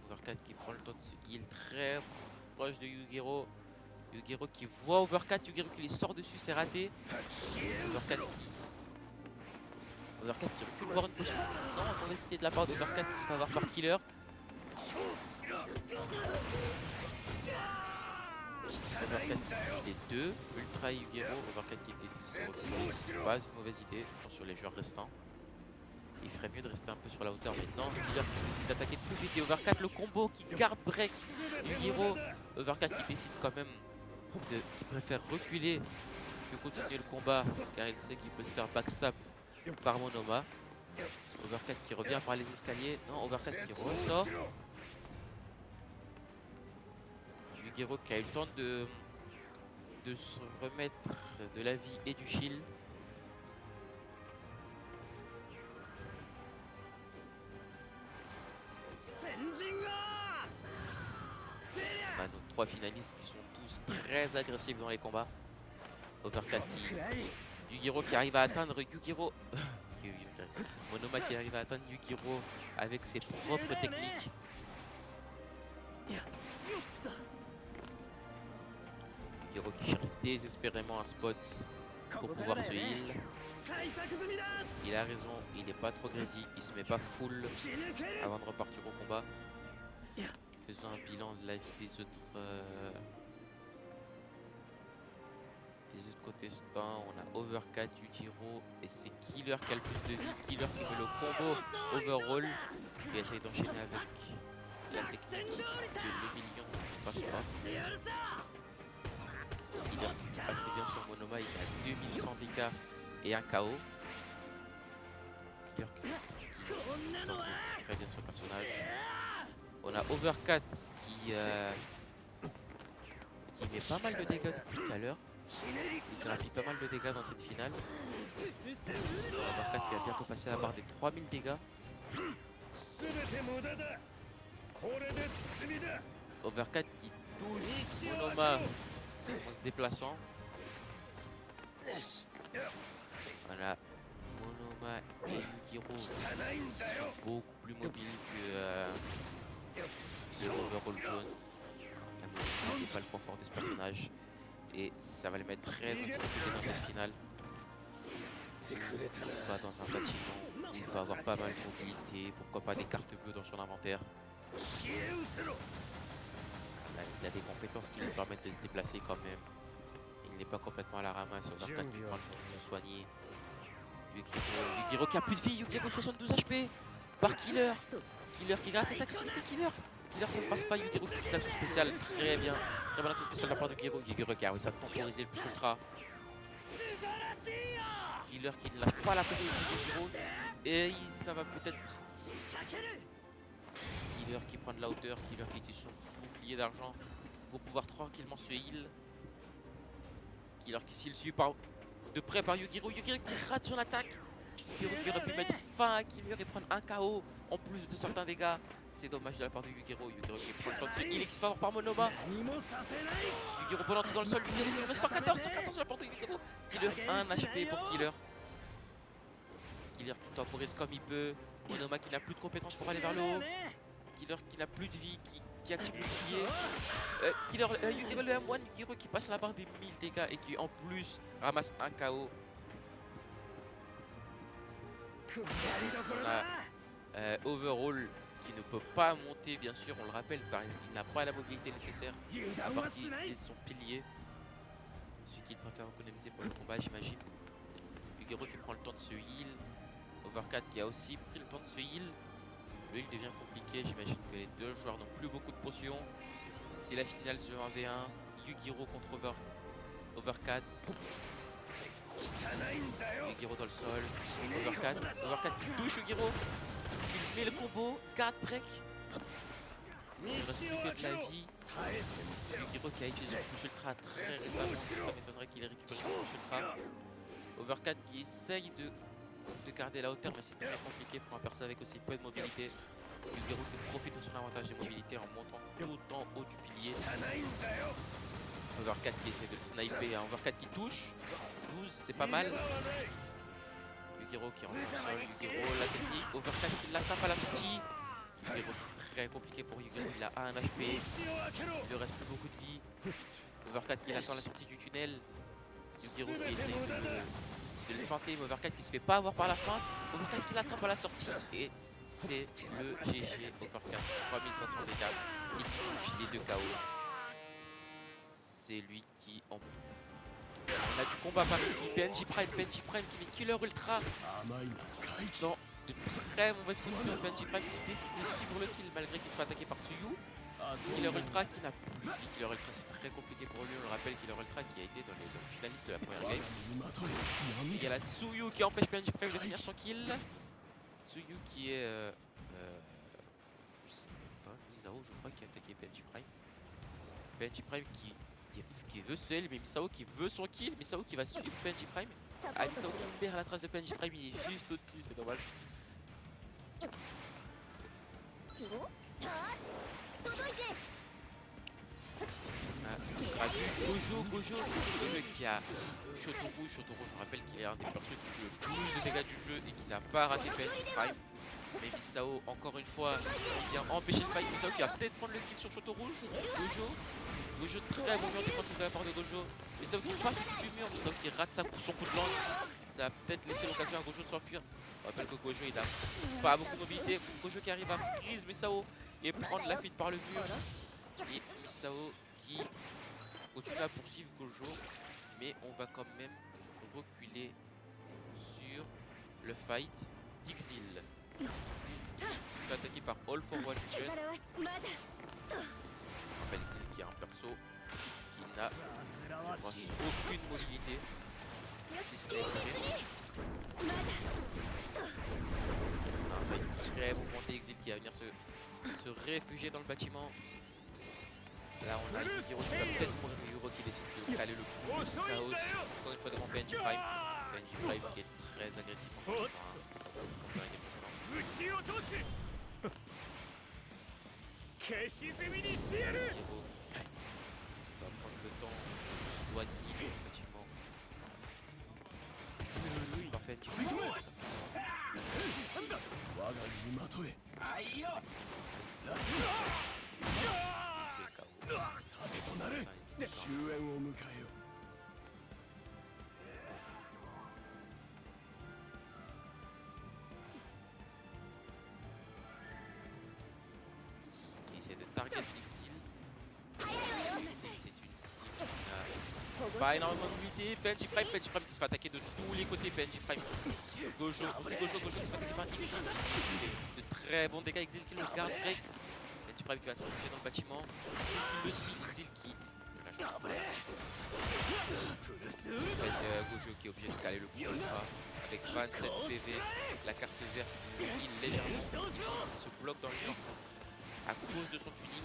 Overcat qui prend le temps de se heal très proche de Yujiro. Yujiro qui voit Overcat, Yujiro qui lui sort dessus, c'est raté. Overcat qui recule voir une potion. Non, mauvaise idée de la part d'Overcat qui se fait avoir par Killer. Overcat qui touche les deux. Ultra Yujiro, Overcat qui décide de reculer. Pas une mauvaise idée sur les joueurs restants. Il ferait mieux de rester un peu sur la hauteur, mais non, Killer qui décide d'attaquer tout de suite. Et Overcat, le combo qui garde break Yujiro. Overcat qui décide quand même qui préfère reculer que continuer le combat car il sait qu'il peut se faire backstab par Monoma. Overcat qui revient par les escaliers. Non, Overcat qui ressort. Yujiro qui a eu le temps de se remettre de la vie et du shield. On a nos trois finalistes qui sont tous très agressifs dans les combats. Overcat qui... Yujiro qui arrive à atteindre Yujiro... Monoma qui arrive à atteindre Yujiro avec ses propres techniques. Yujiro qui cherche désespérément un spot pour pouvoir se heal. Il a raison, il n'est pas trop greedy, il se met pas full avant de repartir au combat. Faisons un bilan de la vie des autres contestants. On a Overcat, Yujiro et c'est Killer qui a le plus de vie. Killer qui fait le combo overall qui essaye d'enchaîner avec la technique de l'humiliant qui passe pas. Il est assez bien sur Monoma, il a 2100 dégâts et un KO. Killer qui tente de très bien son personnage. On a Overcat qui met pas mal de dégâts depuis tout à l'heure. Il graphie pas mal de dégâts dans cette finale. Overcat qui a bientôt passé la barre des 3000 dégâts. Overcat qui touche Monoma en se déplaçant. Voilà. Monoma et Yujiro qui sont beaucoup plus mobiles que le overall jaune. La mobilité n'est pas le point fort de ce personnage. Et ça va les mettre très en difficulté dans cette finale. Il se bat dans un bâtiment, il va avoir pas mal de mobilité, pourquoi pas des cartes bleues dans son inventaire. Il a des compétences qui lui permettent de se déplacer quand même. Il n'est pas complètement à la ramasse. Overcat qui prend le temps de se soigner. Yujiro qui a plus de vie, Yujiro 72 HP par Killer. Killer qui garde cette agressivité, Killer ça ne passe pas, Yujiro qui utilise l'action spéciale, très bien. Très bonne action spéciale de la part de Yujiro. Yujiro qui a réussi à temporiser le plus ultra. Killer qui ne lâche pas la pression de Yujiro. Et ça va peut-être... Killer qui prend de la hauteur, Killer qui utilise son bouclier d'argent pour pouvoir tranquillement se heal. Killer qui s'il suit de près par Yujiro. Yujiro qui rate son attaque. Yujiro qui aurait pu mettre fin à Killer et prendre un KO en plus de certains dégâts. C'est dommage de la part de Yujiro. Yujiro qui prend le temps de se heal et qui se fait avoir par Monoma. Yujiro bonne entrée dans le sol. Yujiro qui met 114 de la part de Yujiro. Killer 1 HP pour Killer. Killer qui temporise comme il peut. Monoma qui n'a plus de compétences pour aller vers le haut. Killer qui n'a plus de vie, qui active le bouclier. Killer, Yujiro le M1, Yujiro qui passe la barre des 1000 dégâts et qui en plus ramasse un KO. On a Overall qui ne peut pas monter, bien sûr, on le rappelle, car il n'a pas la mobilité nécessaire, à part s'il utilise son pilier. Ce qu'il préfère économiser pour le combat, j'imagine. Yujiro qui prend le temps de se heal. Overcat qui a aussi pris le temps de se heal. Le heal devient compliqué, j'imagine que les deux joueurs n'ont plus beaucoup de potions. C'est la finale sur 1v1, Yugiro contre Overcat. Yugiro dans le sol, Overcat qui touche Yugiro. Il met le combo, guard break. Il ne reste plus que de la vie. Yugiro qui a utilisé son plus ultra très récemment, ça m'étonnerait qu'il ait récupéré son plus ultra. Overcat qui essaye de garder la hauteur, mais c'est très compliqué pour un perso avec aussi peu de mobilité. Yugiro qui profite de son avantage de mobilité en montant tout en haut du pilier. Overcat qui essaie de le sniper, un Overcat qui touche. 12, c'est pas mal. Yugiro qui rentre au sol, Yugiro la technique, Overcat qui l'attrape à la sortie. Yugiro c'est très compliqué pour Yugiro, il a 1 HP, il ne reste plus beaucoup de vie. Overcat qui l'attend à la sortie du tunnel. Yugiro qui essaie de le feinter, mais Overcat qui se fait pas avoir par la fin. Overcat qui l'attrape à la sortie et c'est le GG Overcat, 3500 dégâts, il touche les 2 KO. C'est lui qui en... On a du combat par ici, Benji Prime qui met Killer Ultra dans de très mauvaises conditions. Benji Prime qui décide de suivre le kill malgré qu'il soit attaqué par Tsuyu. Killer Ultra qui n'a plus de vie. Killer Ultra c'est très compliqué pour lui, on le rappelle, Killer Ultra qui a été dans les finalistes de la première game. Il y a la Tsuyu qui empêche Benji Prime de finir son kill. Tsuyu qui est... je sais pas, Misao je crois qui a attaqué Benji Prime. Benji Prime qui veut se heal, mais Misao qui veut son kill. Misao qui va suivre Benji Prime. Ah, Misao qui perd la trace de Benji Prime, il est juste au-dessus, c'est dommage. Gojo qui a Shotoru, je rappelle qu'il est un des persos qui fait le plus de dégâts du jeu et qui n'a pas raté Benji Prime. Mais Misao, encore une fois, il vient empêcher le fight. Misao qui va peut-être prendre le kill sur Shotoru. Gojo, très bon mur défensif de la part de Gojo. Misao qui passe au-dessus du mur, Misao qui rate son coup de lance. Ça va peut-être laisser l'occasion à Gojo de s'enfuir. On rappelle que Gojo il a pas beaucoup de mobilité. Gojo qui arrive à freeze Misao et prendre la fuite par le mur. Et Misao qui continue à poursuivre Gojo. Mais on va quand même reculer sur le fight d'Ixil. Exil se fait attaquer par All for One Vision. On rappelle Exil qui est un perso qui n'a, je pense, aucune mobilité. Si ce n'est un fight très mouvementé. Exil qui va venir se réfugier dans le bâtiment. Là on a Yugiro qui va peut-être mourir, Yugiro qui décide de caler le coup de chaos. Encore une fois devant Benji Prime. Benji Prime qui est très agressif encore une fois. Yugiro va prendre le temps de se soigner le bâtiment. Parfait, qui essaie de target Exil. C'est une cible qui n'a pas énormément de mobilité. Benji Prime qui se fait attaquer de tous les côtés. Benji Prime, Gojo qui se fait attaquer par Exil. De très bons dégâts. Exil qui le garde break. Benji Prime qui va se réfugier dans le bâtiment. Exil qui le suit. Exil qui Gojo qui est obligé de caler le coup ultra avec 27 PV, la carte verte il légèrement, il se bloque dans le mur à cause de son tuning.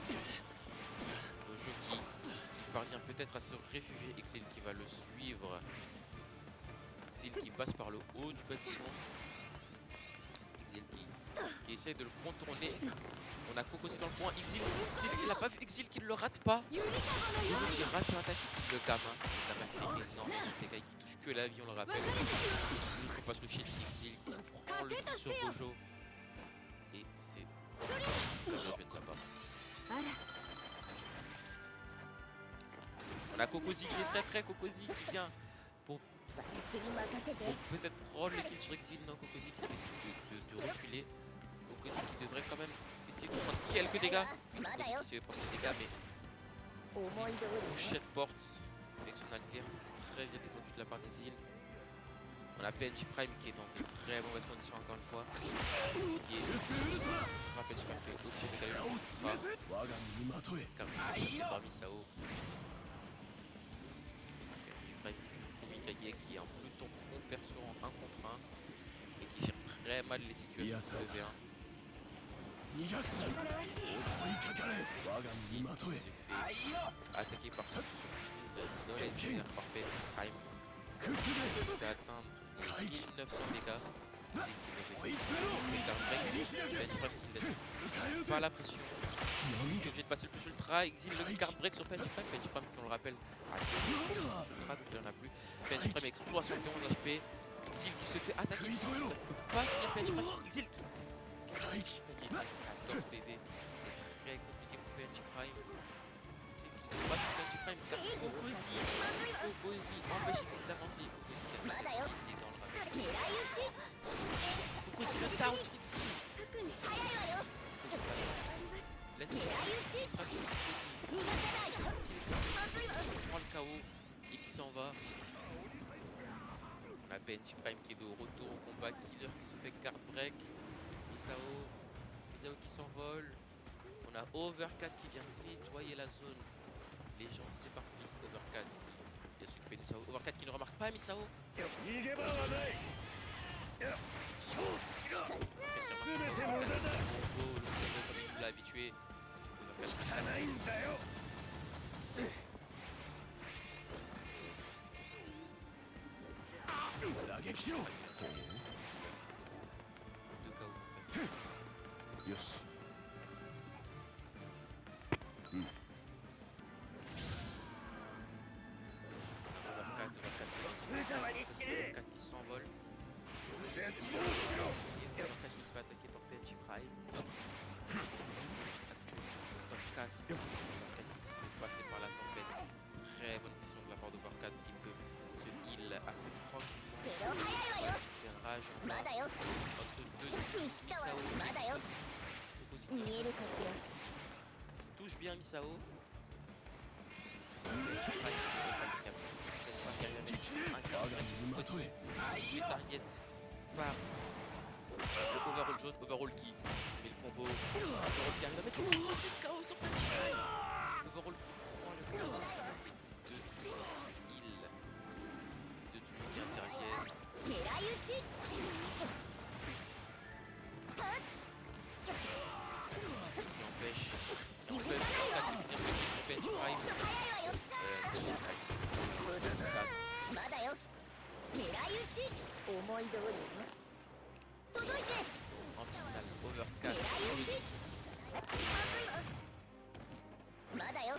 Gojo qui parvient peut-être à se réfugier. Exil qui va le suivre. Exil qui passe par le haut du bâtiment. Exil qui essaie de le contourner. On a Kokosé dans le coin. Exil qui l'a pas vu. Exil qui ne le rate pas. Gojo qui rate son attaque. Exil le gamin. Il a fait énormément de dégâts qui touche que la vie, on le rappelle. Il ne faut pas se toucher Exil qui prend le coup sur Gojo. Et c'est bien joué de sa part. On a Kokozi qui est très près. Kokozi qui vient pour peut-être prendre le kill sur Exil. Non, Kokozi qui décide de reculer. Kokozi qui devrait quand même essayer de prendre quelques dégâts. Kokozi qui essaie de prendre des dégâts, mais Couchette porte avec son alter. C'est très bien défendu de la part d'Exil. On a PNJ Prime qui est dans de très mauvaises conditions encore une fois. Qui est... PNJ Prime qui est obligé de caler le ultra. Car c'est chassé par Misao. PNJ Prime qui joue Fumikage qui est un peloton bon perso en 1 contre 1. Et qui gère très mal les situations de V1. Il se fait attaquer par surprise dans les tirs par PNJ Prime. Il peut atteindre 1900 dégâts. Pas la pression. Il est obligé de passer le plus ultra. Exile le card break sur PNJ Prime. PNJ Prime, on le rappelle, a ultra, donc il en a plus. PNJ Prime avec 71 HP. Exile qui se fait attaquer. Il ne peut pas finir PNJ Prime. Exile qui. PNJ Prime 14 PV. C'est très compliqué pour PNJ Prime. Exile qui ne peut pas finir PNJ Prime car Kokozi empêche Exile d'avancer. Kokozi qui a pas de dégâts dans le rappel. Kokozi le taunt sur Exile. Laisse-le, il sera tout Kokozi. Il prend le KO et qui s'en va. On a PNJ Prime qui est de retour au combat, Killer qui se fait guard break, Misao qui s'envole, on a Overcat qui vient nettoyer la zone, les gens s'éparpillent, Overcat qui a s'occupé de Misao, Overcat qui ne remarque pas Misao. Le combo comme il nous l'a habitué, Overcat qui s'envole. Overcat qui se fait attaquer par PNJ Prime. Top 4. Overcat qui décide de passer par la tempête. Très bonne décision de la part d'Overcat qui peut se heal assez tranquillement. Il fait rage entre deux Misao et Kokozi. Touche bien Misao. Il est target par le overall jaune, overall qui met le combo. Overall qui arrive à mettre le combo, c'est le chaos sur PNJ Prime. Overall qui prend le combo. Deux tuiles qui interviennent. Qui empêche Overcat de finir sur PNJ Prime. En finale, Overcat,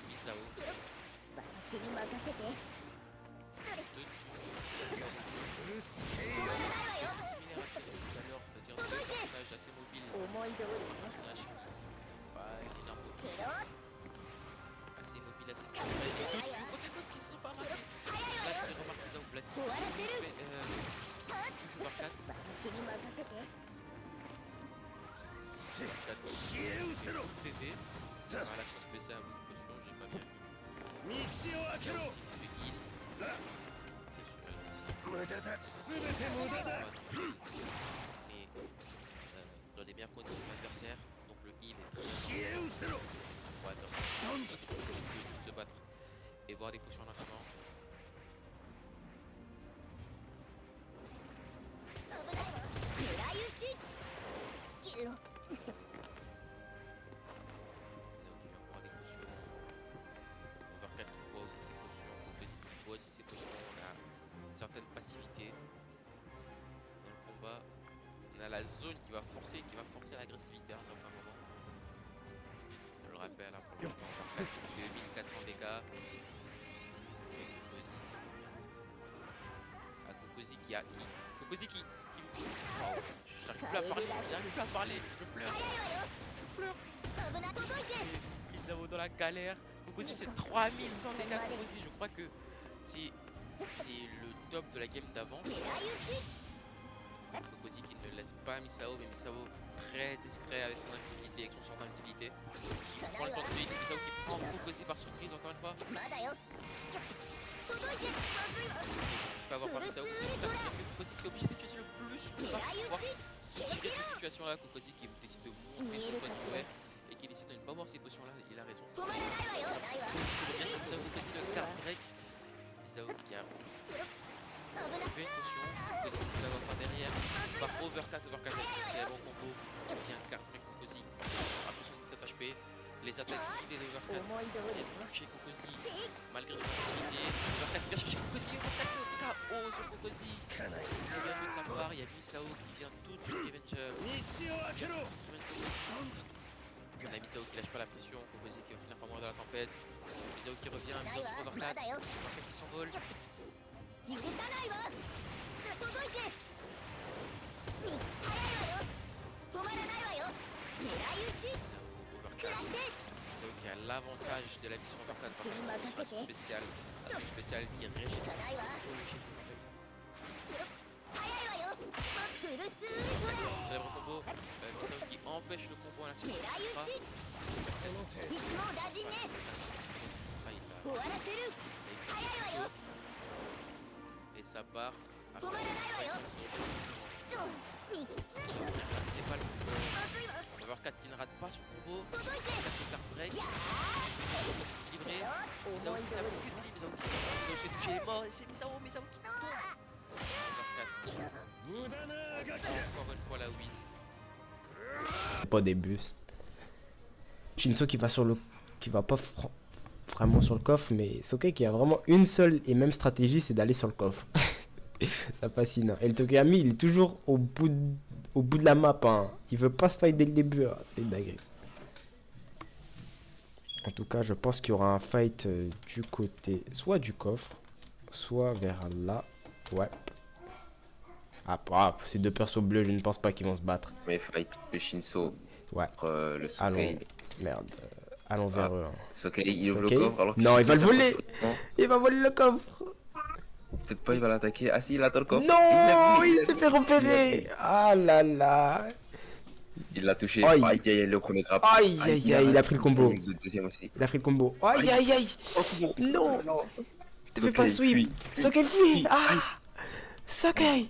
Misao. C'est-à-dire deux personnages assez mobiles, personnages pas énorme, assez mobile, assez discret, deux tuyaux côte à côte qui se sont pas ratés. Là je remarque Misao Black touche Overcat. PV. L'action spéciale à bout de potion, j'ai pas bien vu. Misao aussi qui se heal. Bien sûr, elle ici. Mais dans les meilleures conditions de l'adversaire, donc le heal est très bien. Ouais, de se battre et voir des potions en attendant. Overcat qui voit aussi ses potions, Kokozi qui voit aussi ses potions, on a une certaine passivité dans le combat. On a la zone qui va forcer l'agressivité à un certain moment. Je le rappelle, hein, pour l'instant, Overcat c'est 2400 dégâts. Et Kokozi c'est combien? Ah, Kokozi qui... J'arrive plus à parler, je pleure. Misao dans la galère. Kokozi c'est 3100 dégâts. Kokozi, je crois que c'est le top de la game d'avant. Kokozi qui ne laisse pas Misao, mais Misao très discret avec son invisibilité, avec son sort d'invisibilité. Il prend le poursuite, Misao qui prend Kokozi par surprise encore une fois. Il se fait avoir par Misao. C'est ça qui fait que Kokosi qui est obligé d'utiliser le plus sur le bas pour pouvoir se tirer de cette situation-là. Kokosi qui décide de monter sur le toit du fouet et qui décide de ne pas boire ces potions-là. Il a raison. Kokosi revient sur Misao. Kokosi le card break. Misao qui a fait une potion. Kokosi qui se fait avoir par derrière. Par overcut avec son célèbre combo. Qui vient card break Kokosi à 77 HP. Les attaques guidées de overcut viennent toucher Kokosi malgré son activité. Overcut qui vient chercher Kokosi. Overcut le KO sur Kokosi. C'est bien joué de sa part. Il y a Misao qui vient tout de suite Revenger. On a Misao qui lâche pas la pression. Kokosi qui va finir par mourir dans la tempête. Misao qui revient. Misao sur overcut. Overcut qui s'envole. Misao qui a l'avantage de la mission overcut par contre, attaque spéciale. Attaque spéciale qui régénère le chef son célèbre combo. Misao qui empêche le combo à l'action de Supra. Et ça part. C'est pas le overcut qui ne rate pas son combo. Il a fait card break. Ça s'est équilibré. Misao qui n'a plus de vie. Misao qui s'est touché les morts. Et c'est Misao qui tombe. Overcut. Encore une fois la win. Pas des bustes. Shinso qui va sur le. Qui va pas vraiment sur le coffre, mais Soke qui a vraiment une seule et même stratégie, c'est d'aller sur le coffre. Ça fascine. Et le Tokoyami, il est toujours au bout de la map. Hein. Il veut pas se fight dès le début. Hein. C'est dingue. En tout cas, je pense qu'il y aura un fight du côté soit du coffre, soit vers là. Ouais. Ah, ces deux persos bleus, je ne pense pas qu'ils vont se battre. Mais fight le Shinso. Ouais. Le Sokei. Allons. Merde. Allons vers eux. Hein. Sokei, il ouvre Sokei. le coffre alors que Non, il Shinso, va le voler. Non, Il va voler le coffre. peut-être pas, il va l'attaquer. Ah si, il attend le coffre. Non, il s'est fait repérer. Ah là là. Il l'a touché. Aïe. Aïe, aïe, le premier grappe. Aïe, aïe, aïe, il a pris le combo. Le deuxième aussi. Il a pris le combo. Aïe, aïe, aïe. Oh, Non. non. Tu fais pas sweep. Sokei fuit. Ah. Sokei.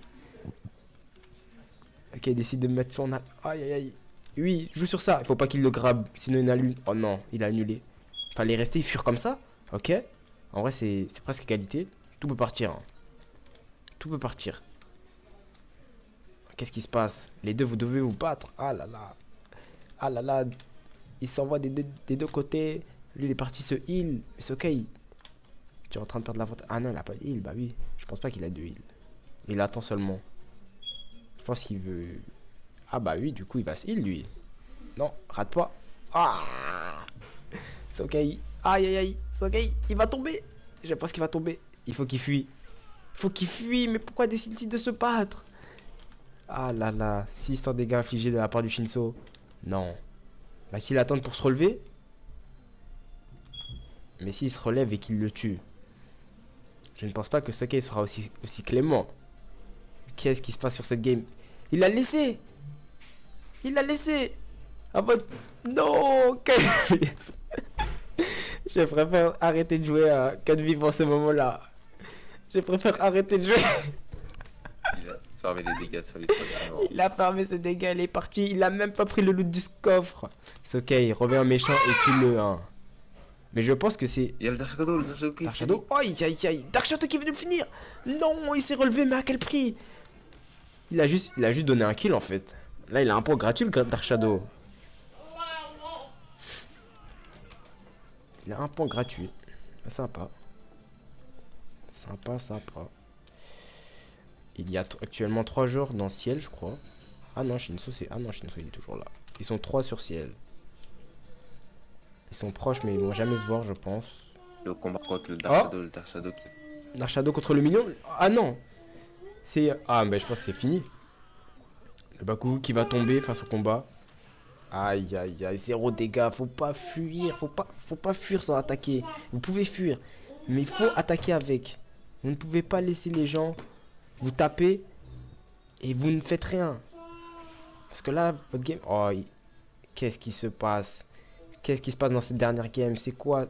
Ok, il décide de mettre son... Aïe, aïe, aïe. Oui, joue sur ça. Il faut pas qu'il le grabe. Sinon, il annule. Oh non, il a annulé. Fallait rester fuir comme ça. Ok. En vrai, c'est presque égalité. Tout peut partir. Hein. Tout peut partir. Qu'est-ce qui se passe? Les deux, vous devez vous battre. Ah là là. Ah là là. Il s'envoie des deux côtés. Lui, il est parti se heal. Mais c'est ok. Tu es en train de perdre l'avantage. Ah non, il a pas de heal. Bah oui. Je pense pas qu'il a de heal. Il attend seulement. Je pense qu'il veut... Ah bah oui, du coup, il va se heal, lui. Non, rate pas. Ah. C'est ok. Aïe, aïe, aïe. C'est ok. Il va tomber. Je pense qu'il va tomber. Il faut qu'il fuit. Il faut qu'il fuit. Mais pourquoi décide-t-il de se battre? Ah là là. 600 dégâts infligés de la part du Shinso. Non. Va-t-il attendre pour se relever? Mais s'il se relève et qu'il le tue, je ne pense pas que Sokei sera aussi clément. Qu'est-ce qui se passe sur cette game? Il l'a laissé. Il l'a laissé. Ah bah... Non. Je préfère arrêter de jouer que de vivre en ce moment-là. Je préfère arrêter de jouer. Il a farmé les dégâts sur les trois derniers. Il a farmé ses dégâts, il est parti. Il a même pas pris le loot du coffre. C'est ok, il revient en méchant et tue-le. Hein. Mais je pense que c'est... Il y a le Dark Shadow, le Sasuke. Dark Shadow. Aïe, aïe, aïe. Dark Shadow qui veut le finir. Non, il s'est relevé, mais à quel prix? Il a juste donné un kill en fait. Là, il a un point gratuit, le Dark Shadow. Il a un point gratuit. Sympa. Sympa, sympa. Il y a actuellement 3 joueurs dans Ciel, je crois. Ah non, Shinso, c'est... Ah non, Shinso, il est toujours là. Ils sont 3 sur Ciel. Ils sont proches, mais ils vont jamais se voir, je pense. Le combat contre le Dark Shadow, le Dark Shadow qui... Dark Shadow contre le million. Ah non. C'est... Ah, mais je pense que c'est fini. Le Bakugo qui va tomber face au combat. Aïe, aïe, aïe. 0 dégâts. Faut pas fuir. Faut pas fuir sans attaquer. Vous pouvez fuir. Mais il faut attaquer avec. Vous ne pouvez pas laisser les gens vous taper et vous ne faites rien. Parce que là, votre game... Oh, qu'est-ce qui se passe? Qu'est-ce qui se passe dans cette dernière game? C'est quoi?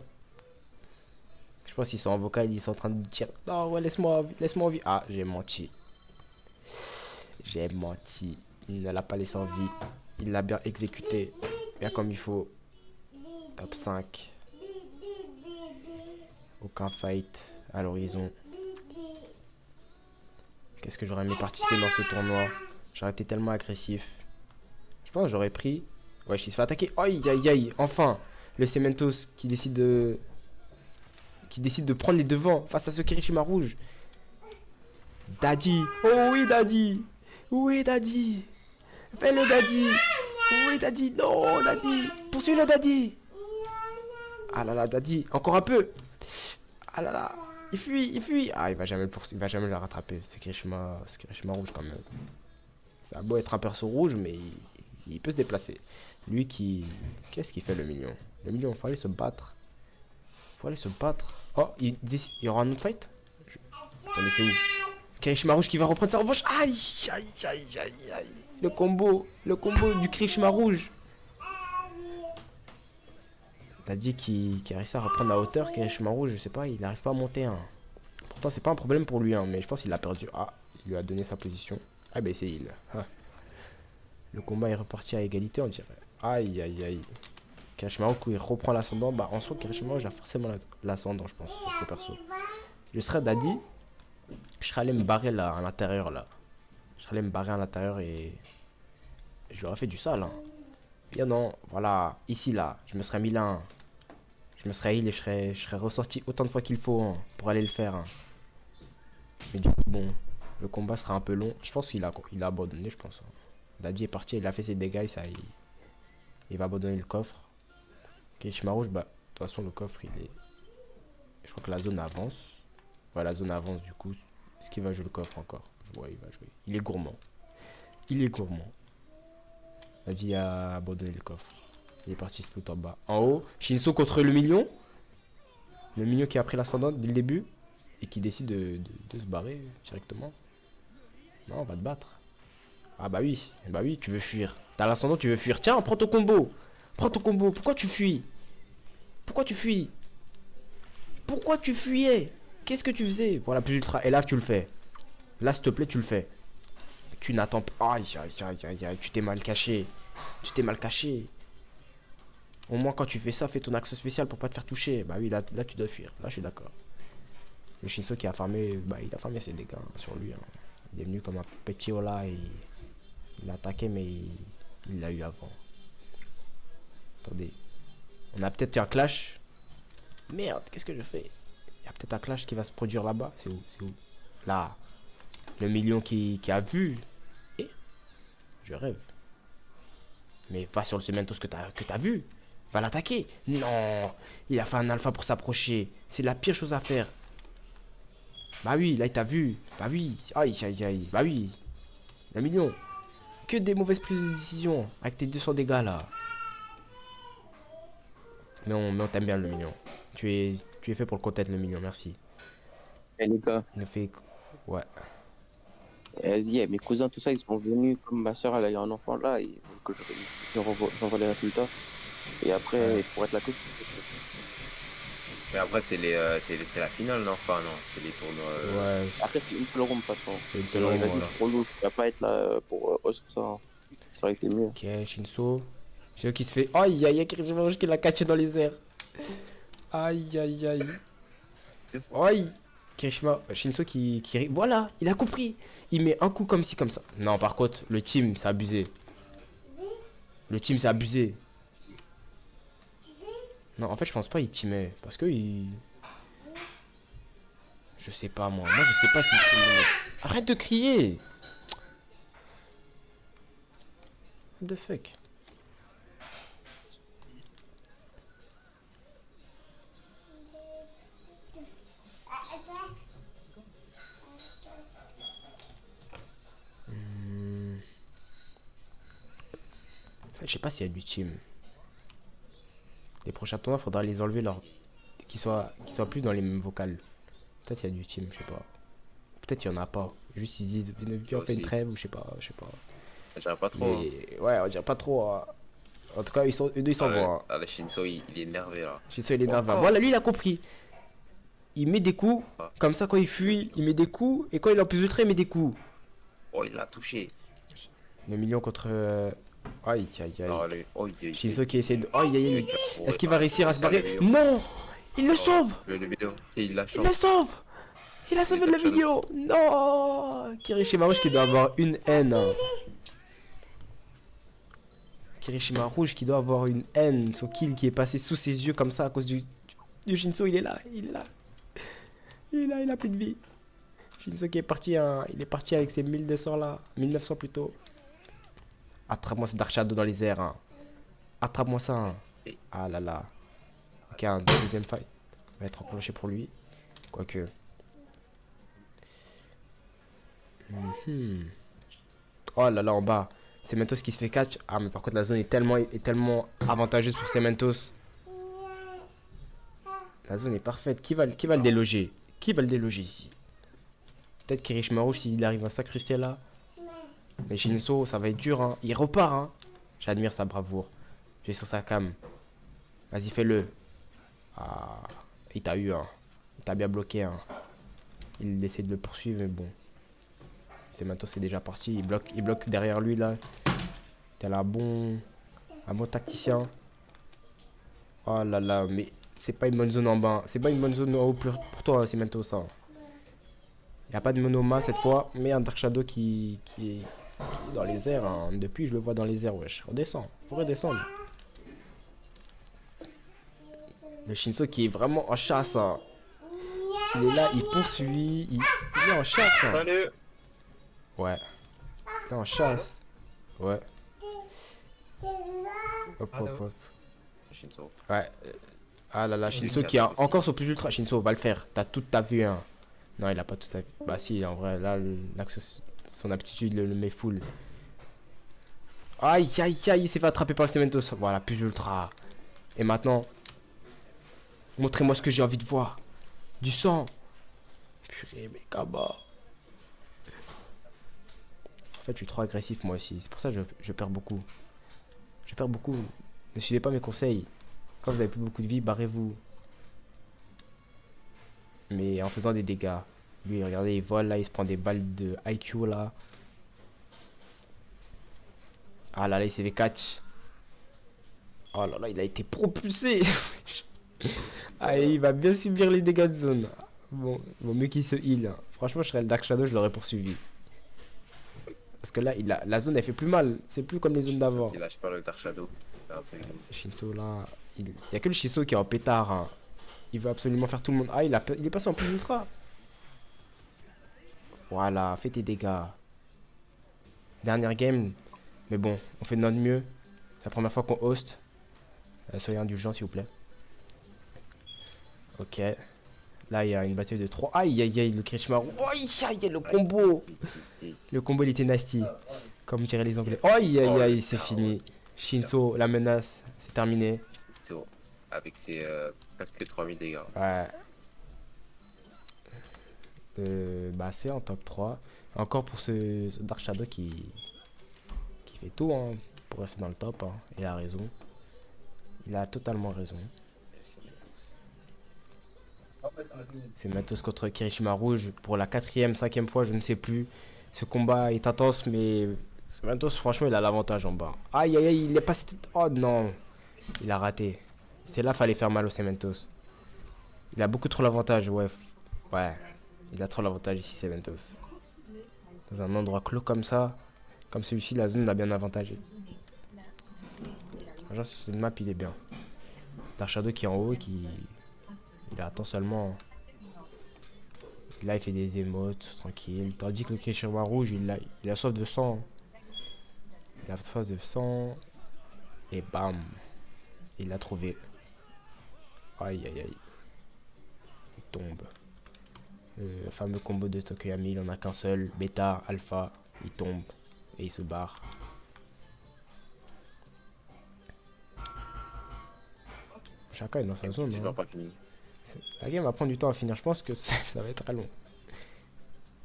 Je pense qu'ils sont en vocal, ils sont en train de dire non, ouais, laisse-moi en vie. Ah, j'ai menti. J'ai menti. Il ne l'a pas laissé en vie. Il l'a bien exécuté. Bien comme il faut. Top 5. Aucun fight à l'horizon. Qu'est-ce que j'aurais aimé participer dans ce tournoi? J'aurais été tellement agressif. Je pense que j'aurais pris. Ouais, il se fait attaquer. Aïe, aïe, aïe. Enfin, le Cementos qui décide de prendre les devants face à ce Kirishima rouge. Daddy. Oh oui, Daddy. Oui, Daddy. Fais-le, Daddy. Oui, Daddy. Non, Daddy. Poursuis-le, Daddy. Ah là là, Daddy. Encore un peu. Ah là là. Il fuit, il fuit. Ah, il va jamais le rattraper. C'est Kirishima rouge quand même. Ça a beau être un perso rouge, mais il peut se déplacer. Lui qui... Qu'est-ce qu'il fait, le mignon? Le mignon, il faut aller se battre. Faut aller se battre. Oh, il y aura un autre fight? Attendez, c'est où? Kirishima rouge qui va reprendre sa revanche. Aïe, aïe, aïe, aïe, aïe. Le combo du Kirishima rouge. T'as dit qu'il a réussi à reprendre la hauteur. Kirishima rouge, je sais pas, il n'arrive pas à monter. Hein. Pourtant, c'est pas un problème pour lui, hein, mais je pense qu'il a perdu. Ah, il lui a donné sa position. Ah, ben c'est il. Ah. Le combat est reparti à égalité, on dirait. Aïe, aïe, aïe. Kirishima rouge, il reprend l'ascendant. Bah, en soi, Kirishima rouge a forcément l'ascendant, je pense, sur ce perso. Je serais Daddy. Je serais allé me barrer là, à l'intérieur, là. Je serais allé me barrer à l'intérieur et... Je lui aurais fait du sale, hein. Bien non, voilà. Ici, là, je me serais mis là. Hein. Je me serais heal et je serais ressorti autant de fois qu'il faut, hein, pour aller le faire. Hein. Mais du coup, bon, le combat sera un peu long. Je pense qu'il a abandonné, je pense. Hein. Daddy est parti, il a fait ses dégâts, il va abandonner le coffre. Kirishima rouge, bah, de toute façon, le coffre, il est... Je crois que la zone avance. Ouais, la zone avance, du coup. Est-ce qu'il va jouer le coffre encore? Ouais, il va jouer. Il est gourmand. Il est gourmand. Daddy a abandonné le coffre. Il est parti tout en bas. En haut, Shinso contre le mignon. Le mignon qui a pris l'ascendant dès le début. Et qui décide de se barrer directement. Non, on va te battre. Ah bah oui, tu veux fuir. T'as l'ascendant, tu veux fuir. Tiens, prends ton combo. Prends ton combo. Pourquoi tu fuis? Pourquoi tu fuis? Pourquoi tu fuyais? Qu'est-ce que tu faisais? Voilà, plus ultra. Et là, tu le fais. Là, s'il te plaît, tu le fais. Tu n'attends pas. Aïe, aïe, aïe, aïe, aïe. Tu t'es mal caché. Tu t'es mal caché. Au moins, quand tu fais ça, fais ton action spéciale pour pas te faire toucher. Bah oui, là tu dois fuir. Là, je suis d'accord. Le Shinso qui a farmé, bah, il a farmé ses dégâts, hein, sur lui. Hein. Il est venu comme un petit Ola et il a attaqué, mais il l'a eu avant. Attendez. On a peut-être un clash. Merde, qu'est-ce que je fais? Il y a peut-être un clash qui va se produire là-bas. C'est où? C'est où? Là. Le million qui a vu. Et je rêve. Mais va sur le Cementos que t'as vu. Va l'attaquer. Non. Il a fait un alpha pour s'approcher. C'est la pire chose à faire. Bah oui, là il t'a vu. Bah oui. Aïe, aïe, aïe. Bah oui. Le million. Que des mauvaises prises de décision. Avec tes 200 dégâts là. Mais on t'aime bien, le million. Tu es fait pour le content, le million. Merci. Et les gars, Il nous fait... Ouais. vas-y, mes cousins, tout ça, ils sont venus, comme ma soeur, elle a eu un enfant là, et donc j'envoie les résultats. Et après, pour être la coupe. Mais après, c'est la finale, non? Enfin, non, c'est les tournois. Ouais. Après, c'est une seule ronde, de toute façon. C'est une seule ronde, voilà. Trop lourd, tu vas pas être là pour host ça. Hein. Ça aurait été mieux. Ok, Shinso. Shinso qui se fait... Aïe, aïe, aïe, Kirishima rouge qui l'a catché dans les airs. Aïe, aïe, aïe. Aïe. Kirishima... Shinso qui... Voilà, il a compris. Il met un coup comme ci, comme ça. Non, par contre, le team, c'est abusé. Le team, c'est abusé. Non, en fait, je pense pas il teamait. Parce que il... Je sais pas, moi. Moi, je sais pas si... Arrête de crier. What the fuck? Je sais pas s'il y a du team. Les prochains tournois, faudra les enlever qu'ils soient plus dans les mêmes vocales. Peut-être il y a du team, je sais pas. Peut-être il y en a pas. Juste ils disent viens on fait une trêve ou je sais pas. Je dirais pas trop. Mais... Ouais, on dirait pas trop. Hein. En tout cas, eux deux ils s'en vont. Hein. Ah, le Shinso, il est énervé là. Shinso il est énervé. Voilà, lui il a compris. il met des coups. Comme ça, quand il fuit, il met des coups. Et quand il est en plus ultra, il met des coups. Oh, il l'a touché. Le million contre... Aïe, aïe, aïe. Non, allez. Oh, il Shinzo qui essaie de... Aïe, aïe, aïe. Oh, Est-ce qu'il va réussir à se barrer? le million. Non! Il le sauve! Le vidéo. Et il l'a Il changé. le sauve! Il a sauvé le vidéo! Non! Kirishima Rouge qui doit avoir une haine. Kirishima Rouge qui doit avoir une haine. Son kill qui est passé sous ses yeux comme ça à cause du Shinzo. Il est là, il est là. Il est là, il a plus de vie. Shinzo qui est parti, hein, il est parti avec ses 1200 là. 1900 plutôt. Attrape-moi ce Dark Shadow dans les airs. Hein. Attrape-moi ça. Hein. Ah là là. Ok, un deuxième fight. Va être enclenché pour lui. Quoique. Oh là là, en bas. Cementos qui se fait catch. Ah, mais par contre, la zone est tellement avantageuse pour Cementos. La zone est parfaite. Qui va le déloger? Qui va le déloger ici? Peut-être Kirishima Rouge s'il arrive à s'incruster là. Mais Shinzo, ça va être dur. Hein. Il repart. Hein. J'admire sa bravoure. J'ai sur sa cam. Vas-y, fais-le. Ah, il t'a eu. Hein. Il t'a bien bloqué. Hein. Il essaie de le poursuivre, mais bon. Cementos c'est déjà parti. Il bloque derrière lui là. T'es un bon tacticien. Oh là là, mais c'est pas une bonne zone en bas. C'est pas une bonne zone en haut pour toi, Cementos. Hein. Y a pas de monoma cette fois, mais un Dark Shadow qui est dans les airs. Hein. Depuis, je le vois dans les airs. Wesh, redescends. Faut redescendre. Le Shinzo qui est vraiment en chasse. Hein. Il est là, il poursuit. Il est en chasse. Hein. Salut. Ouais. C'est en chasse. Ouais. Hop, hop, hop. Shinzo. Ouais. Ah là là, Shinzo qui a encore son plus ultra. Shinzo, va le faire. T'as toute ta vue. Hein. Non, il a pas toute sa vue. Bah si, en vrai, là, son aptitude le met full. Aïe, aïe, aïe, il s'est fait attraper par le Cementos. Voilà, plus ultra. Et maintenant, montrez-moi ce que j'ai envie de voir. Du sang. Purée, mais comment? En fait, je suis trop agressif moi aussi. C'est pour ça que je perds beaucoup. Je perds beaucoup. Ne suivez pas mes conseils. Quand vous avez plus beaucoup de vie, barrez-vous. Mais en faisant des dégâts. Lui, regardez, il vole là, il se prend des balles de IQ là. Ah là là, il s'est fait catch. Oh là là, il a été propulsé. Ah, il va bien subir les dégâts de zone. Bon, vaut mieux qu'il se heal. Franchement, je serais le Dark Shadow, je l'aurais poursuivi. Parce que là, la zone, elle fait plus mal. C'est plus comme les zones d'avant. Il lâche pas le Dark Shadow. C'est un truc. Shinzo, là, il y a que le Shinzo qui est en pétard. Hein. Il veut absolument faire tout le monde. Ah, il est passé en plus ultra. Voilà, fais tes dégâts. Dernière game. Mais bon, on fait de notre mieux. C'est la première fois qu'on host. Soyez indulgents, s'il vous plaît. Ok. Là, il y a une bataille de 3. Aïe, aïe, aïe, le Kirishima. Aïe, aïe, le combo. Le combo, il était nasty. Comme diraient les Anglais. Aïe, aïe, aïe, c'est fini. Shinzo, la menace, c'est terminé. So, avec ses presque 3000 dégâts. Ouais. Bah, c'est en top 3. Encore pour ce Dark Shadow qui fait tout hein, pour rester dans le top. Hein. Il a raison. Il a totalement raison. C'est Matos contre Kirishima Rouge pour la 4ème, 5ème fois, je ne sais plus. Ce combat est intense, mais Matos, franchement, il a l'avantage en bas. Aïe, aïe, aïe, il est passé. Oh non, il a raté. C'est là fallait faire mal au Cementos. Il a beaucoup trop l'avantage, ouais. Ouais, il a trop l'avantage ici, Cementos. Dans un endroit clos comme ça, comme celui-ci, la zone l'a bien avantagé. Franchement, cette map, il est bien. Dark Shadow qui est en haut, il attend seulement. Là, il fait des émotes, tranquille. Tandis que le Kirishima Rouge, il a soif de sang. Il a soif de sang. Et bam. Il l'a trouvé. Aïe, aïe, aïe. Il tombe. Le fameux combo de Tokoyami, il en a qu'un seul. Bêta, alpha. Il tombe. Et il se barre. Chacun est dans sa zone. Hein. Pas fini. La game va prendre du temps à finir. Je pense que ça va être très long.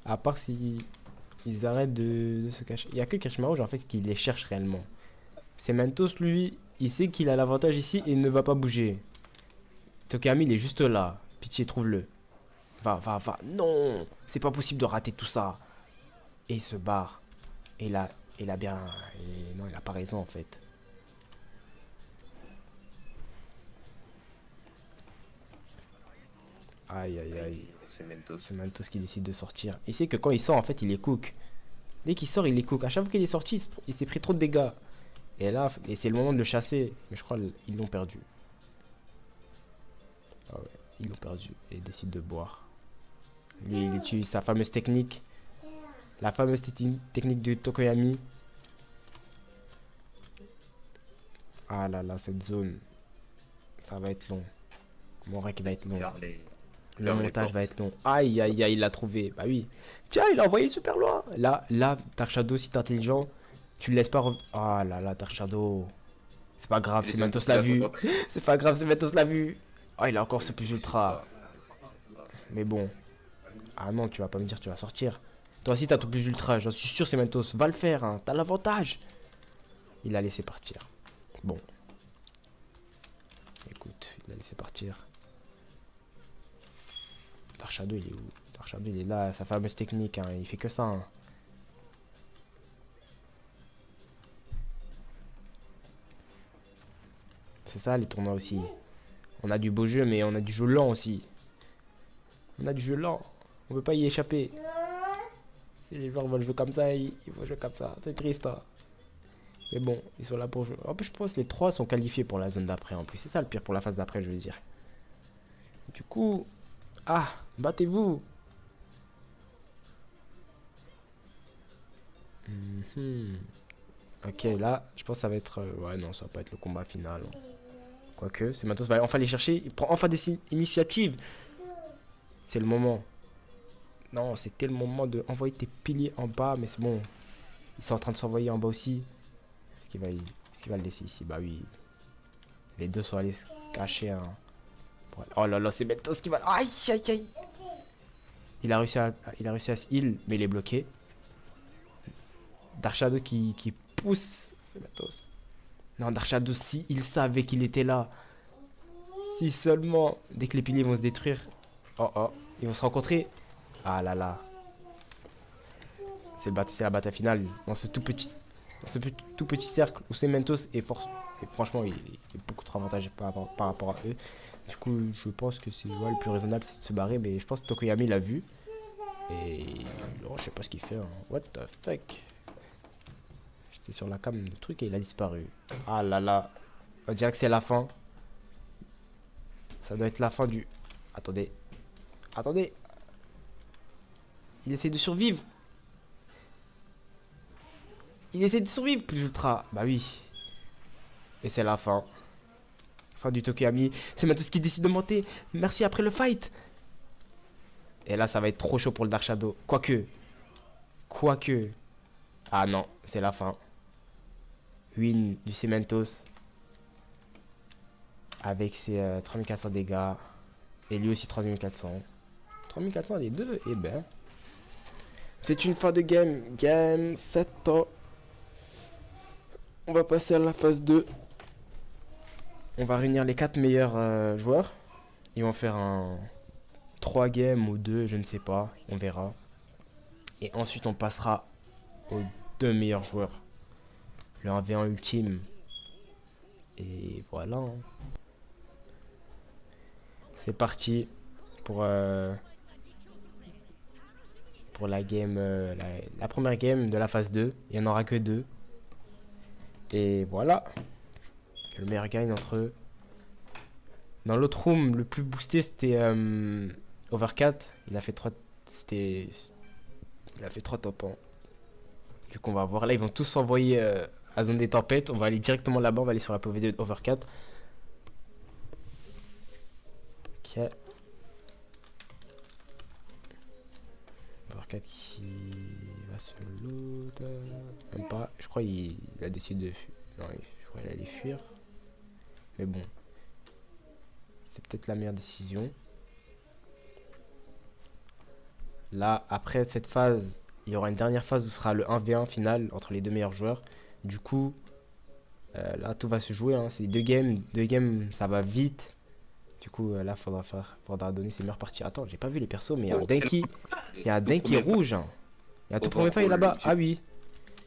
À part si ils arrêtent de se cacher. Il n'y a que Kirishima Rouge en fait qui les cherche réellement. Cementos, lui, il sait qu'il a l'avantage ici et il ne va pas bouger. Tokoyami, il est juste là. Pitié, trouve-le. Va. Non, c'est pas possible de rater tout ça. Et il se barre. Et là, il a bien... non, il a pas raison en fait. Aïe. C'est Mentos. C'est Mantos qui décide de sortir. Il sait que quand il sort, en fait, il est cook. Dès qu'il sort, il est cook. À chaque fois qu'il est sorti, il s'est pris trop de dégâts. Et là, c'est le moment de le chasser. Mais je crois qu'ils l'ont perdu. Ah ouais, ils l'ont perdu. Et il décide de boire. Lui, il utilise sa fameuse technique. La fameuse technique de Tokoyami. Ah là là, cette zone. Ça va être long. Mon rec va être long. Le Ferme les montage portes. va être long. Aïe, il l'a trouvé. Bah oui. Tiens, il l'a envoyé super loin. Là, Dark Shadow, si t'es intelligent, tu le laisses pas Ah là là, Dark Shadow. C'est pas grave, c'est Mentos l'a vu. C'est pas grave, c'est Mentos l'a vu. Ah, il a encore ce plus ultra. Mais bon. Ah non, tu vas pas me dire que tu vas sortir. Toi aussi, t'as ton plus ultra. J'en suis sûr, c'est Mentos. Va le faire, hein. T'as l'avantage. Il a laissé partir. Bon. Écoute, il a laissé partir. Dark Shadow, il est où? Dark Shadow, il est là, sa fameuse technique, hein. Il fait que ça, hein. C'est ça, les tournois aussi. On a du beau jeu, mais on a du jeu lent aussi. On a du jeu lent. On peut pas y échapper. Si les joueurs veulent jouer comme ça, ils vont jouer comme ça. C'est triste, hein. Mais bon, ils sont là pour jouer. En plus, je pense que les 3 sont qualifiés pour la zone d'après. En plus, c'est ça le pire pour la phase d'après, je veux dire. Du coup... Ah, battez-vous. Ok, là, je pense que ça va être... ouais, non, ça va pas être le combat final. Quoique, c'est Matos va enfin les chercher. Il prend enfin des initiatives. C'est le moment. Non, c'était le moment de envoyer tes piliers en bas, mais c'est bon. Ils sont en train de s'envoyer en bas aussi. Est-ce qu'il va le laisser ici? Bah oui. Les deux sont allés se cacher. Hein. Oh là là, c'est Mentos qui va... Aïe. Il a réussi à se heal, mais il est bloqué. Dark Shadow qui pousse. C'est Mentos. Non, Dark Shadow, si il savait qu'il était là. Si seulement, dès que les piliers vont se détruire. Oh, ils vont se rencontrer. Ah là là. C'est la bataille finale. Dans ce tout petit cercle où c'est Mentos et franchement, il est beaucoup trop avantageux par rapport à eux. Du coup, je pense que c'est le plus raisonnable, c'est de se barrer. Mais je pense que Tokoyami l'a vu. Et oh, je sais pas ce qu'il fait. Hein. What the fuck? J'étais sur la cam de truc et il a disparu. Ah là là. On dirait que c'est la fin. Ça doit être la fin du... Attendez. Il essaie de survivre. Plus ultra. Bah oui. Et c'est la fin. Fin du Tokoyami. C'est Matos qui décide de monter. Merci après le fight. Et là, ça va être trop chaud pour le Dark Shadow. Quoique. Ah non, c'est la fin. Win du Cementos. Avec ses 3400 dégâts. Et lui aussi 3400. 3400 les deux. Et ben. C'est une fin de game. Game 7 ans. On va passer à la phase 2. On va réunir les 4 meilleurs joueurs. Ils vont faire un 3 games ou 2, je ne sais pas. On verra. Et ensuite, on passera aux 2 meilleurs joueurs. Le 1v1 ultime. Et voilà. Hein. C'est parti pour la game, la première game de la phase 2. Il n'y en aura que 2. Et voilà. Le meilleur gagne entre eux. Dans l'autre room, le plus boosté, c'était Overcat. Il a fait 3... Il a fait 3 top 1. Du coup, on va voir. Là, ils vont tous s'envoyer à Zone des Tempêtes. On va aller directement là-bas. On va aller sur la POV de Overcat. Ok. Overcat qui va se load. Même pas. Je crois qu'il a décidé de... Non, je crois qu'il allait fuir. Mais bon. C'est peut-être la meilleure décision. Là, après cette phase, il y aura une dernière phase où ce sera le 1v1 final entre les 2 meilleurs joueurs. Du coup, là, tout va se jouer. Hein. C'est 2 games. 2 games, ça va vite. Du coup, là, faudra donner ses meilleures parties. Attends, j'ai pas vu les persos, mais il y a un Oh, Denki. Il y a un Tout Denki premier rouge. Hein. Il y a un tout premier Overall, fight là-bas. tu- Ah oui.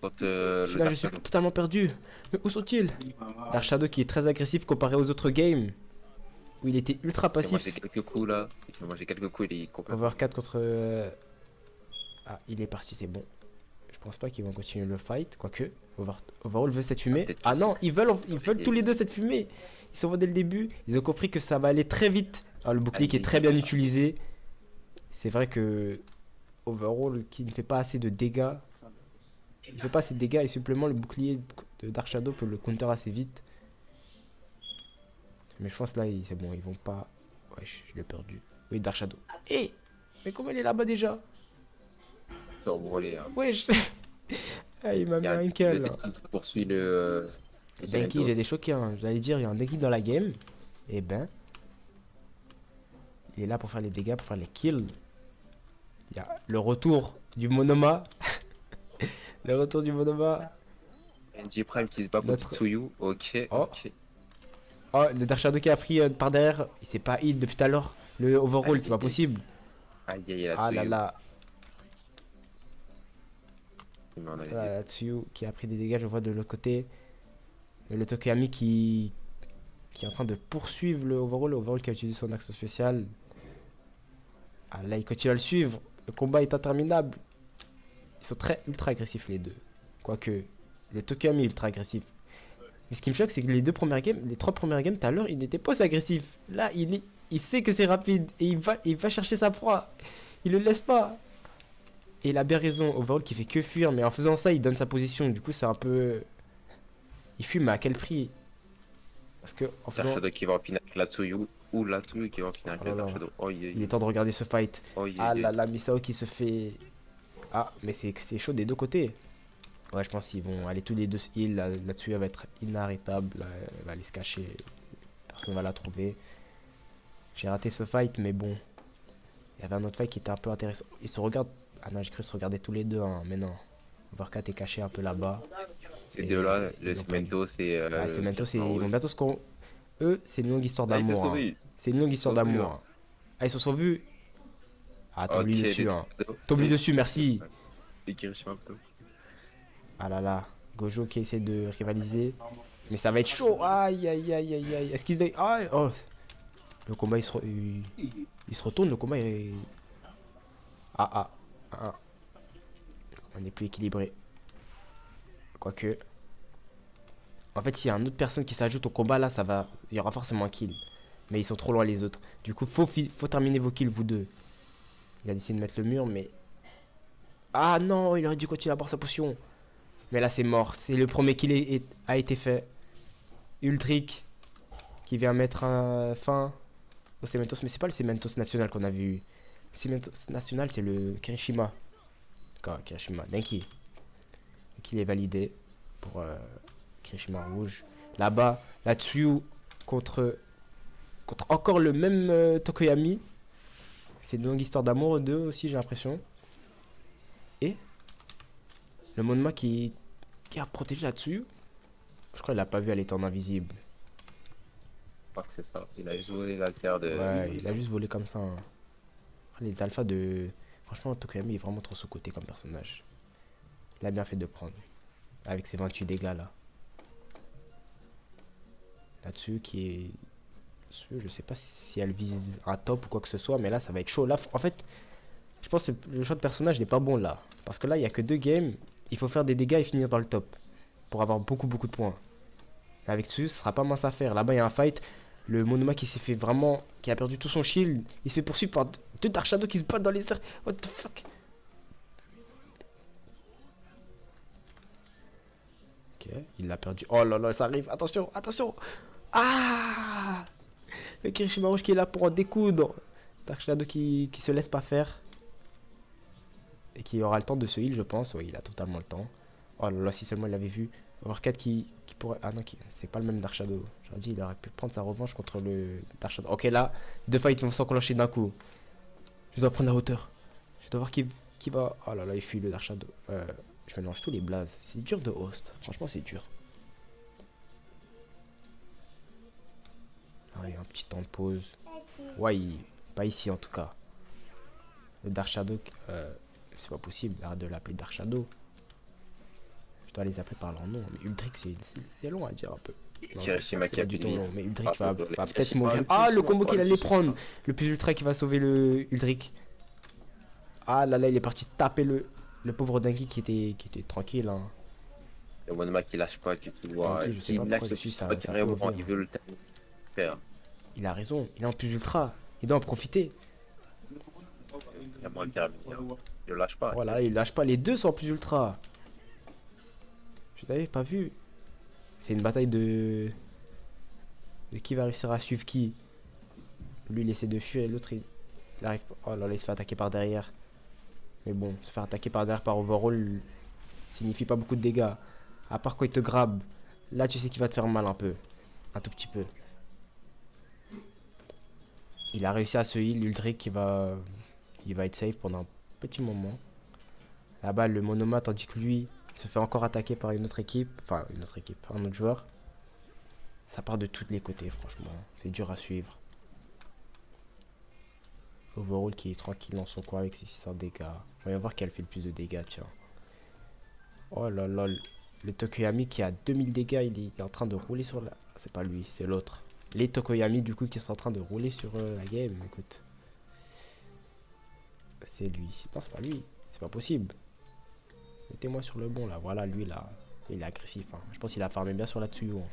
Quand Là, je suis totalement perdu. Mais où sont-ils? Dark Shadow qui est très agressif comparé aux autres games. Où il était ultra c'est moi j'ai passif. quelques coups là. C'est moi j'ai quelques coups, il est complètement. Over 4 contre. Ah, il est parti, c'est bon. Je pense pas qu'ils vont continuer le fight. Quoique. Overall veut cette fumée. peut-être Ah que non, ils veulent tous les deux cette fumée. Ils sont dès le début. Ils ont compris que ça va aller très vite. Ah, le bouclier qui est très bien utilisé. C'est vrai que. Overall qui ne fait pas assez de dégâts. Il fait pas assez de dégâts et simplement le bouclier de Dark Shadow peut le counter assez vite. Mais je pense là, c'est bon, ils vont pas. Wesh, je l'ai perdu. Oui, Dark Shadow. Hé, mais comment il est là-bas déjà? Sans brûler. Hein. Wesh. Ah, il m'a Il mis y a un le kill. Denki qui poursuit le Denki, j'ai des choqués. Hein. J'allais dire, il y a un Denki dans la game. Et ben. Il est là pour faire les dégâts, pour faire les kills. Il y a le retour du Monoma. Le retour du Monoma. NG Prime qui se bat contre Notre- Tsuyu. Ok, Oh. ok. Oh, le Dark Shadow qui a pris par derrière. Il s'est pas heal depuis tout à l'heure. Le overall, c'est pas possible. Aïe aïe la Ah là Tsuyu. là. Il m'en a Voilà, la Tsuyu qui a pris des dégâts, je vois de l'autre côté. Le Tokoyami qui est en train de poursuivre le overall qui a utilisé son axe spécial. Ah là, il continue à le suivre. Le combat est interminable. Ils sont ultra agressifs les deux. Quoique, le Tokoyami est ultra agressif. Mais ce qui me choque, c'est que les trois premières games, tout à l'heure, il n'était pas si agressif. Là, il sait que c'est rapide et il va chercher sa proie. Il le laisse pas. Et il a bien raison, Overall qui fait que fuir, mais en faisant ça, il donne sa position. Du coup, c'est un peu. Il fume, mais à quel prix? Parce que en Dark faisant. Shadow qui va en finir avec la Tsuyu. Ou la Tsuyu qui va en finir avec Oh là le Dark là. Shadow. Oh, Il est temps de regarder ce fight. Ah là là, Misao qui se fait. Ah, mais c'est chaud des deux côtés. Ouais, je pense qu'ils vont aller tous les deux heal. Là-dessus, elle va être inarrêtable. Là, elle va aller se cacher. Personne va la trouver. J'ai raté ce fight, mais bon. Il y avait un autre fight qui était un peu intéressant. Ils se regardent. Ah non, j'ai cru se regarder tous les deux, hein, mais non. Overcat est caché un peu là-bas. Ces deux-là, le ils ont perdu. Cemento, c'est. Ah, c'est maintenant, ils vont rouge. bientôt se. Eux, c'est une longue histoire Ah, il s'est d'amour. Hein. sauvé. C'est une longue Ils se histoire sont vus, d'amour. hein. Ah, ils se sont vus. Ah, tombe-lui Ok, dessus. les Hein. deux. Tombe-lui Et- dessus, merci. Et Kirishima plutôt. Ah là là. Gojo qui essaie de rivaliser. Mais ça va être chaud. Aïe, aïe, aïe, aïe, aïe. Est-ce qu'ils. Ah, oh. Le combat, il se retourne. Le combat est. Ah. On est plus équilibré. Quoique. En fait, s'il y a une autre personne qui s'ajoute au combat, là, ça va. Il y aura forcément un kill. Mais ils sont trop loin les autres. Du coup, faut terminer vos kills, vous deux. Il a décidé de mettre le mur, mais. Ah non, il aurait dû continuer à boire sa potion. Mais là, c'est mort. C'est le premier kill a été fait. Ultric qui vient mettre un fin au Cementos. Mais c'est pas le Cementos national qu'on avait eu. Le Cementos national, c'est le Kirishima. D'accord, Kirishima. Denki. Le kill est validé pour Kirishima rouge. Là-bas, la Tsuyu contre encore le même Tokoyami. C'est une longue histoire d'amour, d'eux aussi, j'ai l'impression. Et le Monma qui a protégé la Tsuyu. Je crois qu'il l'a pas vu, elle était en invisible. Je crois que c'est ça. Il a juste volé l'alter de. Ouais, il a juste volé comme ça. Hein. Les alphas de. Franchement, Tokoyami est vraiment trop sous-côté comme personnage. Il a bien fait de prendre. Avec ses 28 dégâts là. Là-dessus, qui est. Je sais pas si elle vise un top ou quoi que ce soit, mais là, ça va être chaud. Là, en fait, je pense que le choix de personnage n'est pas bon là. Parce que là, il y a que 2 games. Il faut faire des dégâts et finir dans le top. Pour avoir beaucoup de points. Avec Tsuyu, ce sera pas mince à faire. Là-bas, il y a un fight. Le Monoma qui s'est fait vraiment. Qui a perdu tout son shield. Il se fait poursuivre par 2 Dark Shadow qui se battent dans les airs. What the fuck? Ok, il l'a perdu. Oh là là, ça arrive. Attention, attention. Ah! Le Kirishima rouge qui est là pour en découdre. Dark Shadow qui se laisse pas faire. Et qui aura le temps de se heal, je pense. Oui, il a totalement le temps. Oh là là, si seulement il avait vu. Overcat qui pourrait. Ah non, c'est pas le même Dark Shadow. J'aurais dit, il aurait pu prendre sa revanche contre le Dark Shadow. Ok, là, 2 fights vont s'enclencher d'un coup. Je dois prendre la hauteur. Je dois voir qui va. Oh là là, il fuit le Dark Shadow. Je mélange tous les blazes. C'est dur de host. Franchement, c'est dur. Alors, il y a un petit temps de pause. Ouais, pas ici en tout cas. Le Dark Shadow, c'est pas possible, arrête de l'appeler Dark Shadow. Je dois les appeler par leur nom. Mais Uldrick, c'est long à dire un peu. Non, Kirishima c'est pas du tout Kapili. long. Mais Uldrick Ah, va peut-être Kirishima, mourir. le Ah, le Kirishima, combo pas qu'il le allait Kirishima. prendre. Le plus ultra qui va sauver le Uldrick. Ah là là, il est parti taper le pauvre Dinky qui était tranquille. Hein. Le Monoma qui lâche pas du tout. Dinky, je sais pas pourquoi dessus, ça carrément, peut il veut le terminer. Faire. Il a raison, il est en plus ultra. Il doit en profiter. Il a moins le terminer. Il le lâche pas. Voilà, il lâche pas. Les deux sont en plus ultra. Je l'avais pas vu. C'est une bataille de qui va réussir à suivre qui. Lui, il essaie de fuir et l'autre, il arrive pas. Oh là là, il se fait attaquer par derrière. Mais bon, se faire attaquer par derrière par overall signifie pas beaucoup de dégâts. À part quand il te grabe. Là, tu sais qu'il va te faire mal un peu. Un tout petit peu. Il a réussi à se heal. Uldrick, il va être safe pendant un petit moment. Là-bas, le Monoma, tandis que lui, il se fait encore attaquer par une autre équipe. Enfin, un autre joueur. Ça part de tous les côtés, franchement. C'est dur à suivre. Overall qui est tranquille dans son coin avec ses 600 dégâts. On va voir qui a fait le plus de dégâts, tiens. Oh là là, le Tokoyami qui a 2000 dégâts, il est en train de rouler sur la... C'est pas lui, c'est l'autre. Les Tokoyami du coup qui sont en train de rouler sur la game, écoute. C'est lui. Non, c'est pas lui, c'est pas possible. Mettez-moi sur le bon là, voilà lui là. Il est agressif, hein. Je pense qu'il a farmé bien sur la Tsuyu. Hein.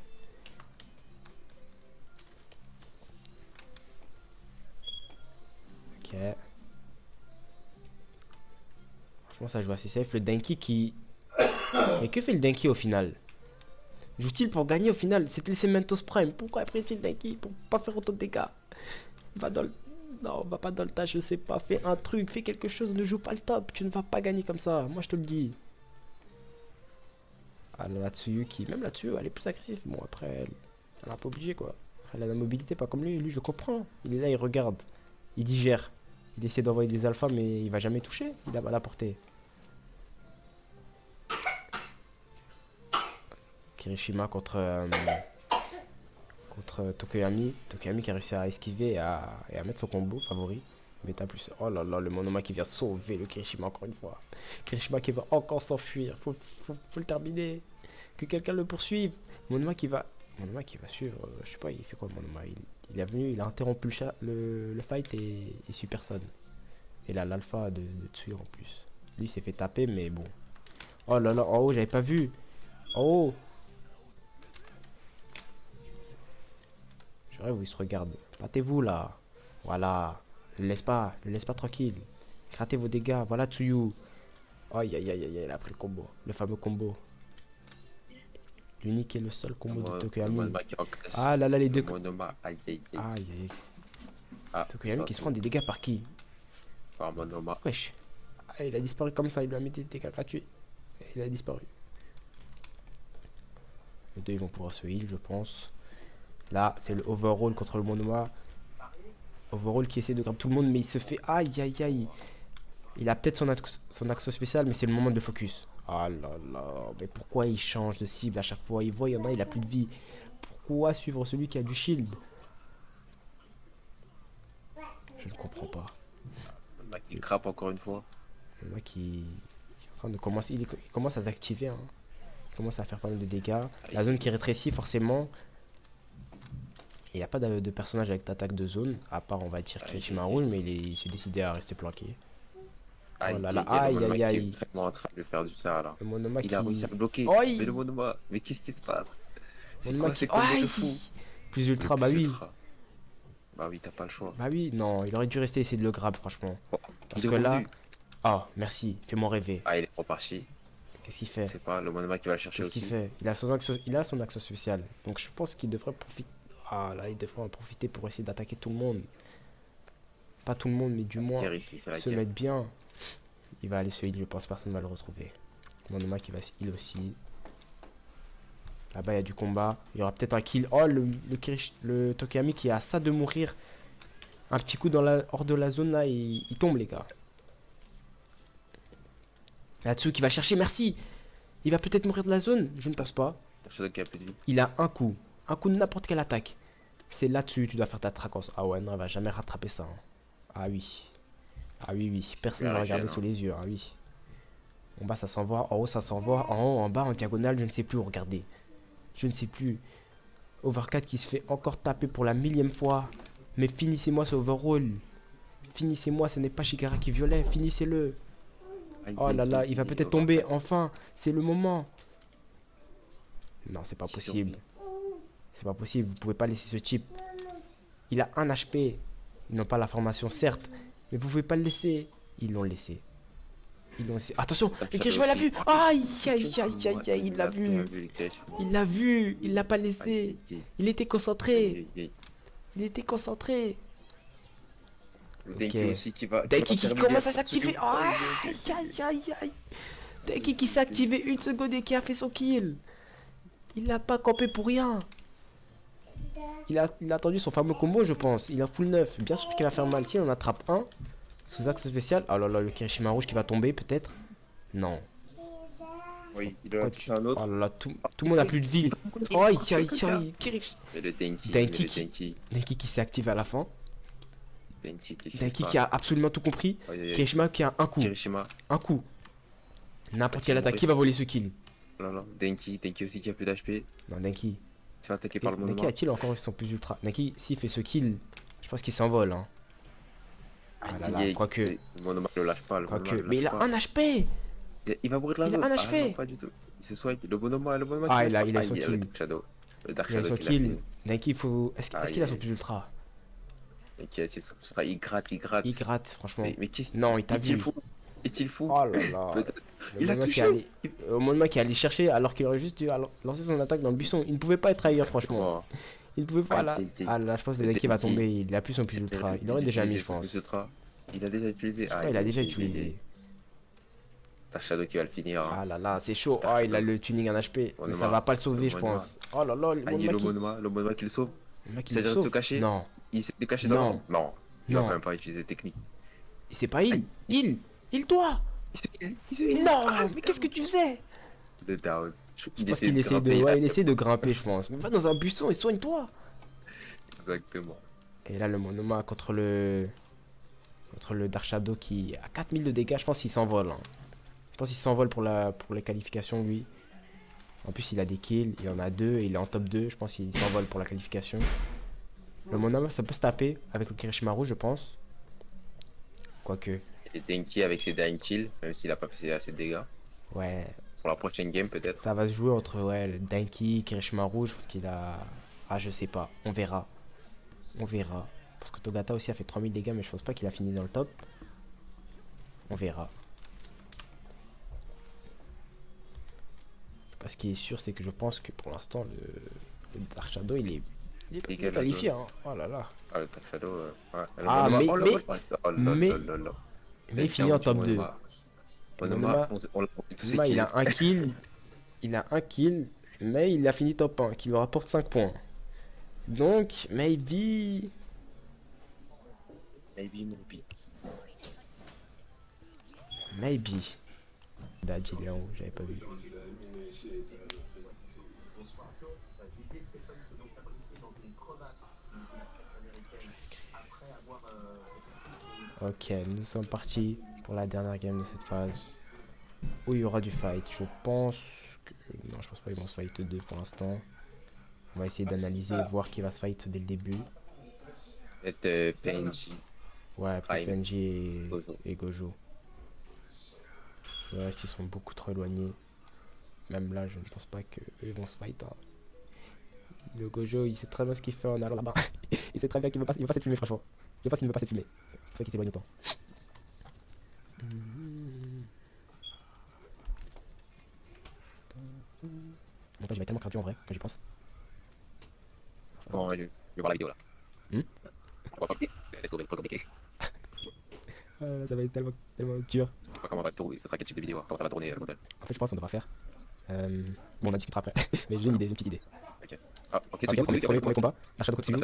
Ok. Franchement, ça joue assez safe. Le Denki qui. Mais que fait le Denki au final? Joue-t-il pour gagner au final? C'était le Cementos Prime. Pourquoi après il le Denki? Pour pas faire autant de dégâts. Va dans le. Non, va pas dans le tas, je sais pas. Fais un truc, fais quelque chose, ne joue pas le top. Tu ne vas pas gagner comme ça. Moi, je te le dis. Ah, la Tsuyu qui. Même la Tsuyu, elle est plus agressive. Bon, après, elle est pas obligée quoi. Elle a la mobilité, pas comme lui. Lui, je comprends. Il est là, il regarde. Il digère. Il essaie d'envoyer des alphas, mais il va jamais toucher. Il a mal à porter. Kirishima contre Tokoyami. Tokoyami qui a réussi à esquiver et à mettre son combo favori. Beta plus. Oh là là, le Monoma qui vient sauver le Kirishima encore une fois. Kirishima qui va encore s'enfuir. Faut le terminer. Que quelqu'un le poursuive. Monoma qui va suivre. Je sais pas, il fait quoi Monoma? Il est venu, il a interrompu le fight et il suit personne. Et là, l'alpha de Tsuyu en plus. Lui s'est fait taper, mais bon. Oh là là, en haut, j'avais pas vu. En haut. Je rêve où il se regarde. Battez-vous là. Voilà. Ne le laisse pas tranquille. Grattez vos dégâts. Voilà Tsuyu. Aïe aïe aïe aïe, il a pris le combo. Le fameux combo. L'unique et le seul combo de Tokoyami. Ah là là, les deux. Aïe aïe aïe. Tokoyami qui se prend des dégâts par qui? Par Monoma. Wesh. Ah, il a disparu comme ça, il lui a mis des dégâts gratuits. Et il a disparu. Les deux ils vont pouvoir se heal, je pense. Là, c'est le overall contre le Monoma. Overall qui essaie de grab tout le monde, mais il se fait. Aïe aïe aïe. Il a peut-être son axe spécial, mais c'est le moment de focus. Ah là là. Mais pourquoi il change de cible à chaque fois? Il voit, il y en a, il a plus de vie. Pourquoi suivre celui qui a du shield? Je ne comprends pas. Il crappe encore une fois. Le mec qui est en train de commencer. Il commence à s'activer. Hein. Il commence à faire pas mal de dégâts. La zone qui rétrécit forcément. Il n'y a pas de personnage avec d'attaque de zone. À part on va dire Kirishima Rouge, mais il s'est décidé à rester planqué. Aïe, Oh là là, il y a le aïe, Monoma aïe, qui aïe. est vraiment en train de faire du ça là. Le Monoma Il qui. a réussi à le bloquer. Oi. Mais le Monoma, mais qu'est-ce qui se passe? C'est Monoma quoi qui. ces combos Aïe. de fou? Plus ultra, Le bah plus oui. ultra. Bah oui, t'as pas le choix. Bah oui, non, il aurait dû rester essayer de le grab, franchement. Bon, Parce il est que là. revenu. Ah, merci, fais-moi rêver. Ah, il est reparti. Qu'est-ce qu'il fait? C'est pas le Monoma qui va le chercher Qu'est-ce qu'il aussi. fait? Il a son axe spécial. Donc je pense qu'il devrait profiter. Ah là, il devrait en profiter pour essayer d'attaquer tout le monde. Pas tout le monde, mais du moins Guerre ici, c'est la se guerre. mettre bien. Il va aller se heal, je pense personne va le retrouver. Monoma qui va se heal aussi. Là-bas, il y a du combat. Il y aura peut-être un kill. Oh, le Tokoyami qui est à ça de mourir. Un petit coup hors de la zone là, il tombe, les gars. Là-dessous qui va chercher, merci. Il va peut-être mourir de la zone, je ne pense pas. C'est le qui a plus de vie. Il a un coup de n'importe quelle attaque. C'est là-dessus, tu dois faire ta traquance. Ah ouais, non, elle va jamais rattraper ça, hein. Ah oui. Ah oui, oui. Personne ne va regarder gênant. sous les yeux. Ah oui. En bas, ça s'envoie. En haut, ça s'envoie. En haut, en bas, en diagonale, je ne sais plus où regarder. Je ne sais plus. Overcat qui se fait encore taper pour la 1000e fois. Mais finissez-moi ce overall. Finissez-moi, ce n'est pas Shigara qui violait. Finissez-le. Oh là là, il va peut-être tomber. Enfin, c'est le moment. Non, c'est pas possible. C'est pas possible. Vous pouvez pas laisser ce chip. Il a 1 HP. Ils n'ont pas la formation, certes. Mais vous pouvez pas le laisser. Ils l'ont laissé. Ils l'ont laissé. Attention, le Kirishima l'a vu. Aïe, aïe, aïe, aïe, aïe, il l'a vu. Il l'a vu. Il l'a pas laissé. Il était concentré. Il était concentré. Denki aussi qui va. Denki qui terminer commence à son s'activer. second. Aïe, aïe, aïe, aïe. Denki qui s'est activé 1 seconde et qui a fait son kill. Il l'a pas campé pour rien. Il a attendu son fameux combo, je pense. Il a full 9. Bien sûr qu'il va faire mal. Si on attrape un sous axe spécial. Oh là là, le Kirishima rouge qui va tomber, peut-être. Non. Oui, il a touché un autre. Oh là là, tout le monde a plus de vie. Aïe, aïe, aïe. Et le Denki. Denki le qui- Denki. Denki qui s'est activé à la fin. Denki qui Denki qui a absolument tout compris. Aïe, aïe, aïe. Kirishima qui a un coup. Kirishima. Un coup. N'importe quelle attaque. Qui va voler ce kill? Non, non. Denki aussi qui a plus d'HP. Non, Denki. Il se fait attaquer par le Denki monument. a-t-il encore son plus ultra? Denki, s'il fait ce kill, je pense qu'il s'envole. Hein. Ah là là, quoique. Le monument le lâche pas. Quoique. Mais il a 1 HP. Il va mourir de la Il a zone. un Ah, HP. non, pas du tout. Il se swipe. Le monument. Ah, qui il a lâche pas. son Le kill. Dark Shadow. Le Dark Il a Shadow son qui l'a kill. fini. Denki, il faut. Est-ce Aïe, qu'il a son aïe. plus ultra? Denki a son ultra. Il gratte. Il gratte, franchement. Mais qu'est-ce Non, il t'a est-il vu. fou? Est-il fou? Oh là là. Peut-être. Le Il a Monoma touché. Au moment qui est allé chercher alors qu'il aurait juste dû lancer son attaque dans le buisson. Il ne pouvait pas être ailleurs, franchement. Oh. Il ne pouvait pas là. Denki. Ah là, je pense que Denki va tomber. Il a plus son plus ultra. Il aurait déjà mis, je pense. Je Il a déjà utilisé. crois qu'il a déjà utilisé. T'as Shadow qui va le finir. Hein. Ah là là, c'est chaud. Ah, il a le tuning en HP. Mais ça va pas le sauver, je pense. Oh là là, Ah, il y a le Monoma qui le sauve. le mec, Il il le essaie de se sauve. cacher. Non, Il s'est caché Non. dans. Non. Il va Non. quand même pas utiliser technique. c'est pas il. Il toi. Non, mais qu'est-ce que tu faisais? Le down. Je pense qu'il essaie de, ouais, il essaie de grimper, je pense. Mais va dans un buisson et soigne-toi. Exactement. Et là, le Monoma contre le Dark Shadow qui a 4000 de dégâts, je pense qu'il s'envole. Hein. Je pense qu'il s'envole pour les qualifications, lui. En plus, il a des kills, il en a 2, il est en top 2. Je pense qu'il s'envole pour la qualification. Le Monoma, ça peut se taper avec le Kirishima rouge, je pense. Quoique, Et Denki avec ses dying kills, même s'il a pas fait assez de dégâts. ouais, Pour la prochaine game, peut-être. ça va se jouer entre ouais, le Denki, Kirishima rouge, parce qu'il a... Ah, je sais pas, on verra. On verra. Parce que Togata aussi a fait 3000 dégâts, mais je pense pas qu'il a fini dans le top. On verra. Ce qui est sûr, c'est que je pense que pour l'instant, le Dark Shadow, il est Égal à qualifié. Hein. Oh là là. Ah, le Dark Shadow. Ouais. Le Ah, Monoma, mais- oh là mais- là, oh là mais- là là là. Mais il finit en top 2. Monoma, on l'a tous ses Monoma, il kills. a un kill. Il a un kill, mais il a fini top 1, qui lui rapporte 5 points. Donc, maybe... Maybe. Maybe. Dad, il est en haut, j'avais pas vu. Ok, nous sommes partis pour la dernière game de cette phase. Où il y aura du fight. Je pense que... Non, je pense pas qu'ils vont se fight 2 pour l'instant. On va essayer d'analyser, voir qui va se fight dès le début. Peut-être PNJ. Ouais, peut-être Prime. PNJ Gojo. et Gojo. Le reste, ils sont beaucoup trop éloignés. Même là, je ne pense pas qu'eux vont se fight. Hein. Le Gojo, il sait très bien ce qu'il fait en allant là-bas. Il sait très bien qu'il ne veut pas s'être filmé, franchement. Je pense qu'il ne veut pas s'être filmé. C'est pour ça qu'il s'éloigne autant. Mon pote, je vais tellement cardio en vrai, quand j'y pense. Bon, je vais voir la vidéo là. Hmm? Laisse tomber, pas compliqué. Ça va être tellement dur. Je sais pas comment va tourner, ce sera quel type de vidéo, comment ça va tourner le montage. En fait, je pense qu'on devra faire. Bon, on en discutera après. Mais j'ai une petite idée. Ah, ok, Ok, premier combat. Dark Shadow Kotsuyu.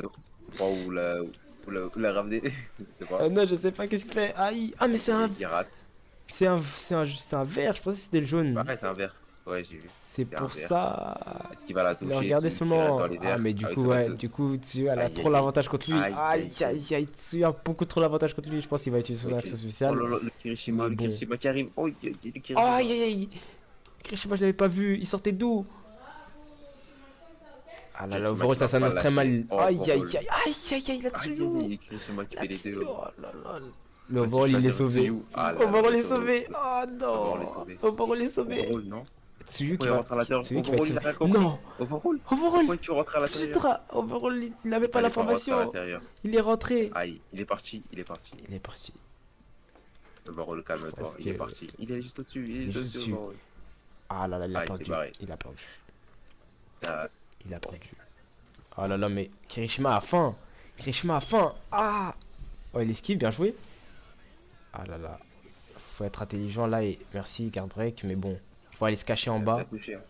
Ou la ramener, je sais pas. Non, je sais pas qu'est-ce qu'il fait. Aïe. Ah, mais c'est un Il rate. vert. Je pensais que c'était le jaune. Ouais, c'est un vert. Ouais, j'ai vu. C'est C'est un pour vert. ça. Est-ce qu'il va la Il a toucher? regardé Tsuyu qui reste seulement. dans les Ah, airs mais du avec coup, son ouais, axe. du coup, Tsuyu, elle a Aïe, trop aïe, aïe. l'avantage contre lui. Aïe, Aïe, aïe, aïe. aïe, aïe, Tsuyu a beaucoup trop l'avantage contre lui. Je pense qu'il va utiliser son Ok. axe Oh spécial. là là, Mais Le bon. Kirishima qui arrive. Oh, il y a le Aïe, Kirishima. aïe, aïe. Kirishima, je l'avais pas vu. Il sortait d'où? Ah là là, Kirishima overall, qui ça va pas s'annonce très lâcher. mal. Oh, Aïe, aïe, overall. aïe, aïe, aïe, aïe, la Aïe, Tsuyu. aïe, aïe, Kirishima qui La fait les deux. Tsuyu, oh là là. Le Petit overall, il est flash sur sauvé. Tsuyu. Ah là là, Overall le est sauvé. sauvé. Oh Overall est non. sauvé. Overall est sauvé. Overall, non? Tsuyu Pourquoi qui il va. rentre à l'intérieur? Tsuyu qui va être Overall, il a sauvé. rien compris. Non. Overall. Overall. Pourquoi tu rentres à l'intérieur? Putain, Overall, il n'avait pas Fallait pas rentrer à l'information. l'intérieur. Il est rentré. Aïe, il est parti. Il est parti. Il est parti. Overall, calme-toi. Parce Il est que- parti. Il est juste au-dessus. Il est Il est juste juste au-dessus. dessus. Overall. Ah là là, il a Ah, il s'est perdu. barré. Il a perdu. Ah, Il a perdu. Oh là là, mais Kirishima a faim. Kirishima a faim. Ah. Oh, il esquive, bien joué. Ah là là. Faut être intelligent là et merci, guard break. Mais bon, faut aller se cacher en il a bas. touché, hein.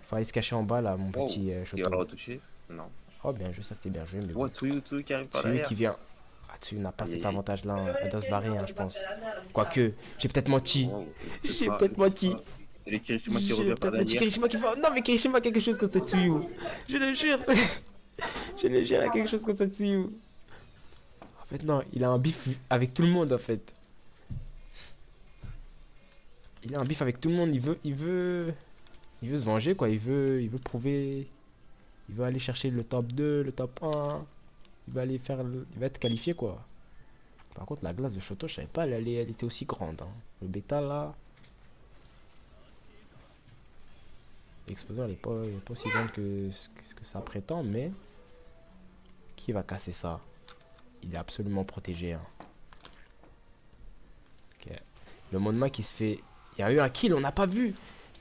Faut aller se cacher en bas là, mon Wow. petit Il va le Shoto. retoucher? Non. Oh, bien joué, ça c'était bien joué. Mais bon. Ouais, Tsuyu qui arrive par Tsuyu derrière. qui vient. Ah, Tsuyu n'a pas Aïe, cet aïe, aïe. avantage là. Elle doit se barrer, hein, je pense. Quoique, j'ai peut-être menti. Wow, je sais J'ai pas, peut-être je sais menti. pas. Et le Kirishima qui J'ai revient par peut-être menti. derrière. Kirishima qui va. Non, mais Kirishima a quelque chose contre cette Tsuyu. Je le jure. Je le jure, il a quelque chose contre cette Tsuyu. En fait, non, il a un bif avec tout le monde en fait. Il a un bif avec tout le monde. Il veut se venger quoi. Il veut prouver. Il veut aller chercher le top 2, le top 1. Il va aller faire. Il va être qualifié quoi. Par contre, la glace de Shoto, je savais pas, elle était aussi grande. Hein. Le bêta là. L'explosion, elle est pas aussi grande que ce que ça prétend, mais. Qui va casser ça? Il est absolument protégé. Hein. Ok. Le Monma qui se fait. Il y a eu un kill, on n'a pas vu.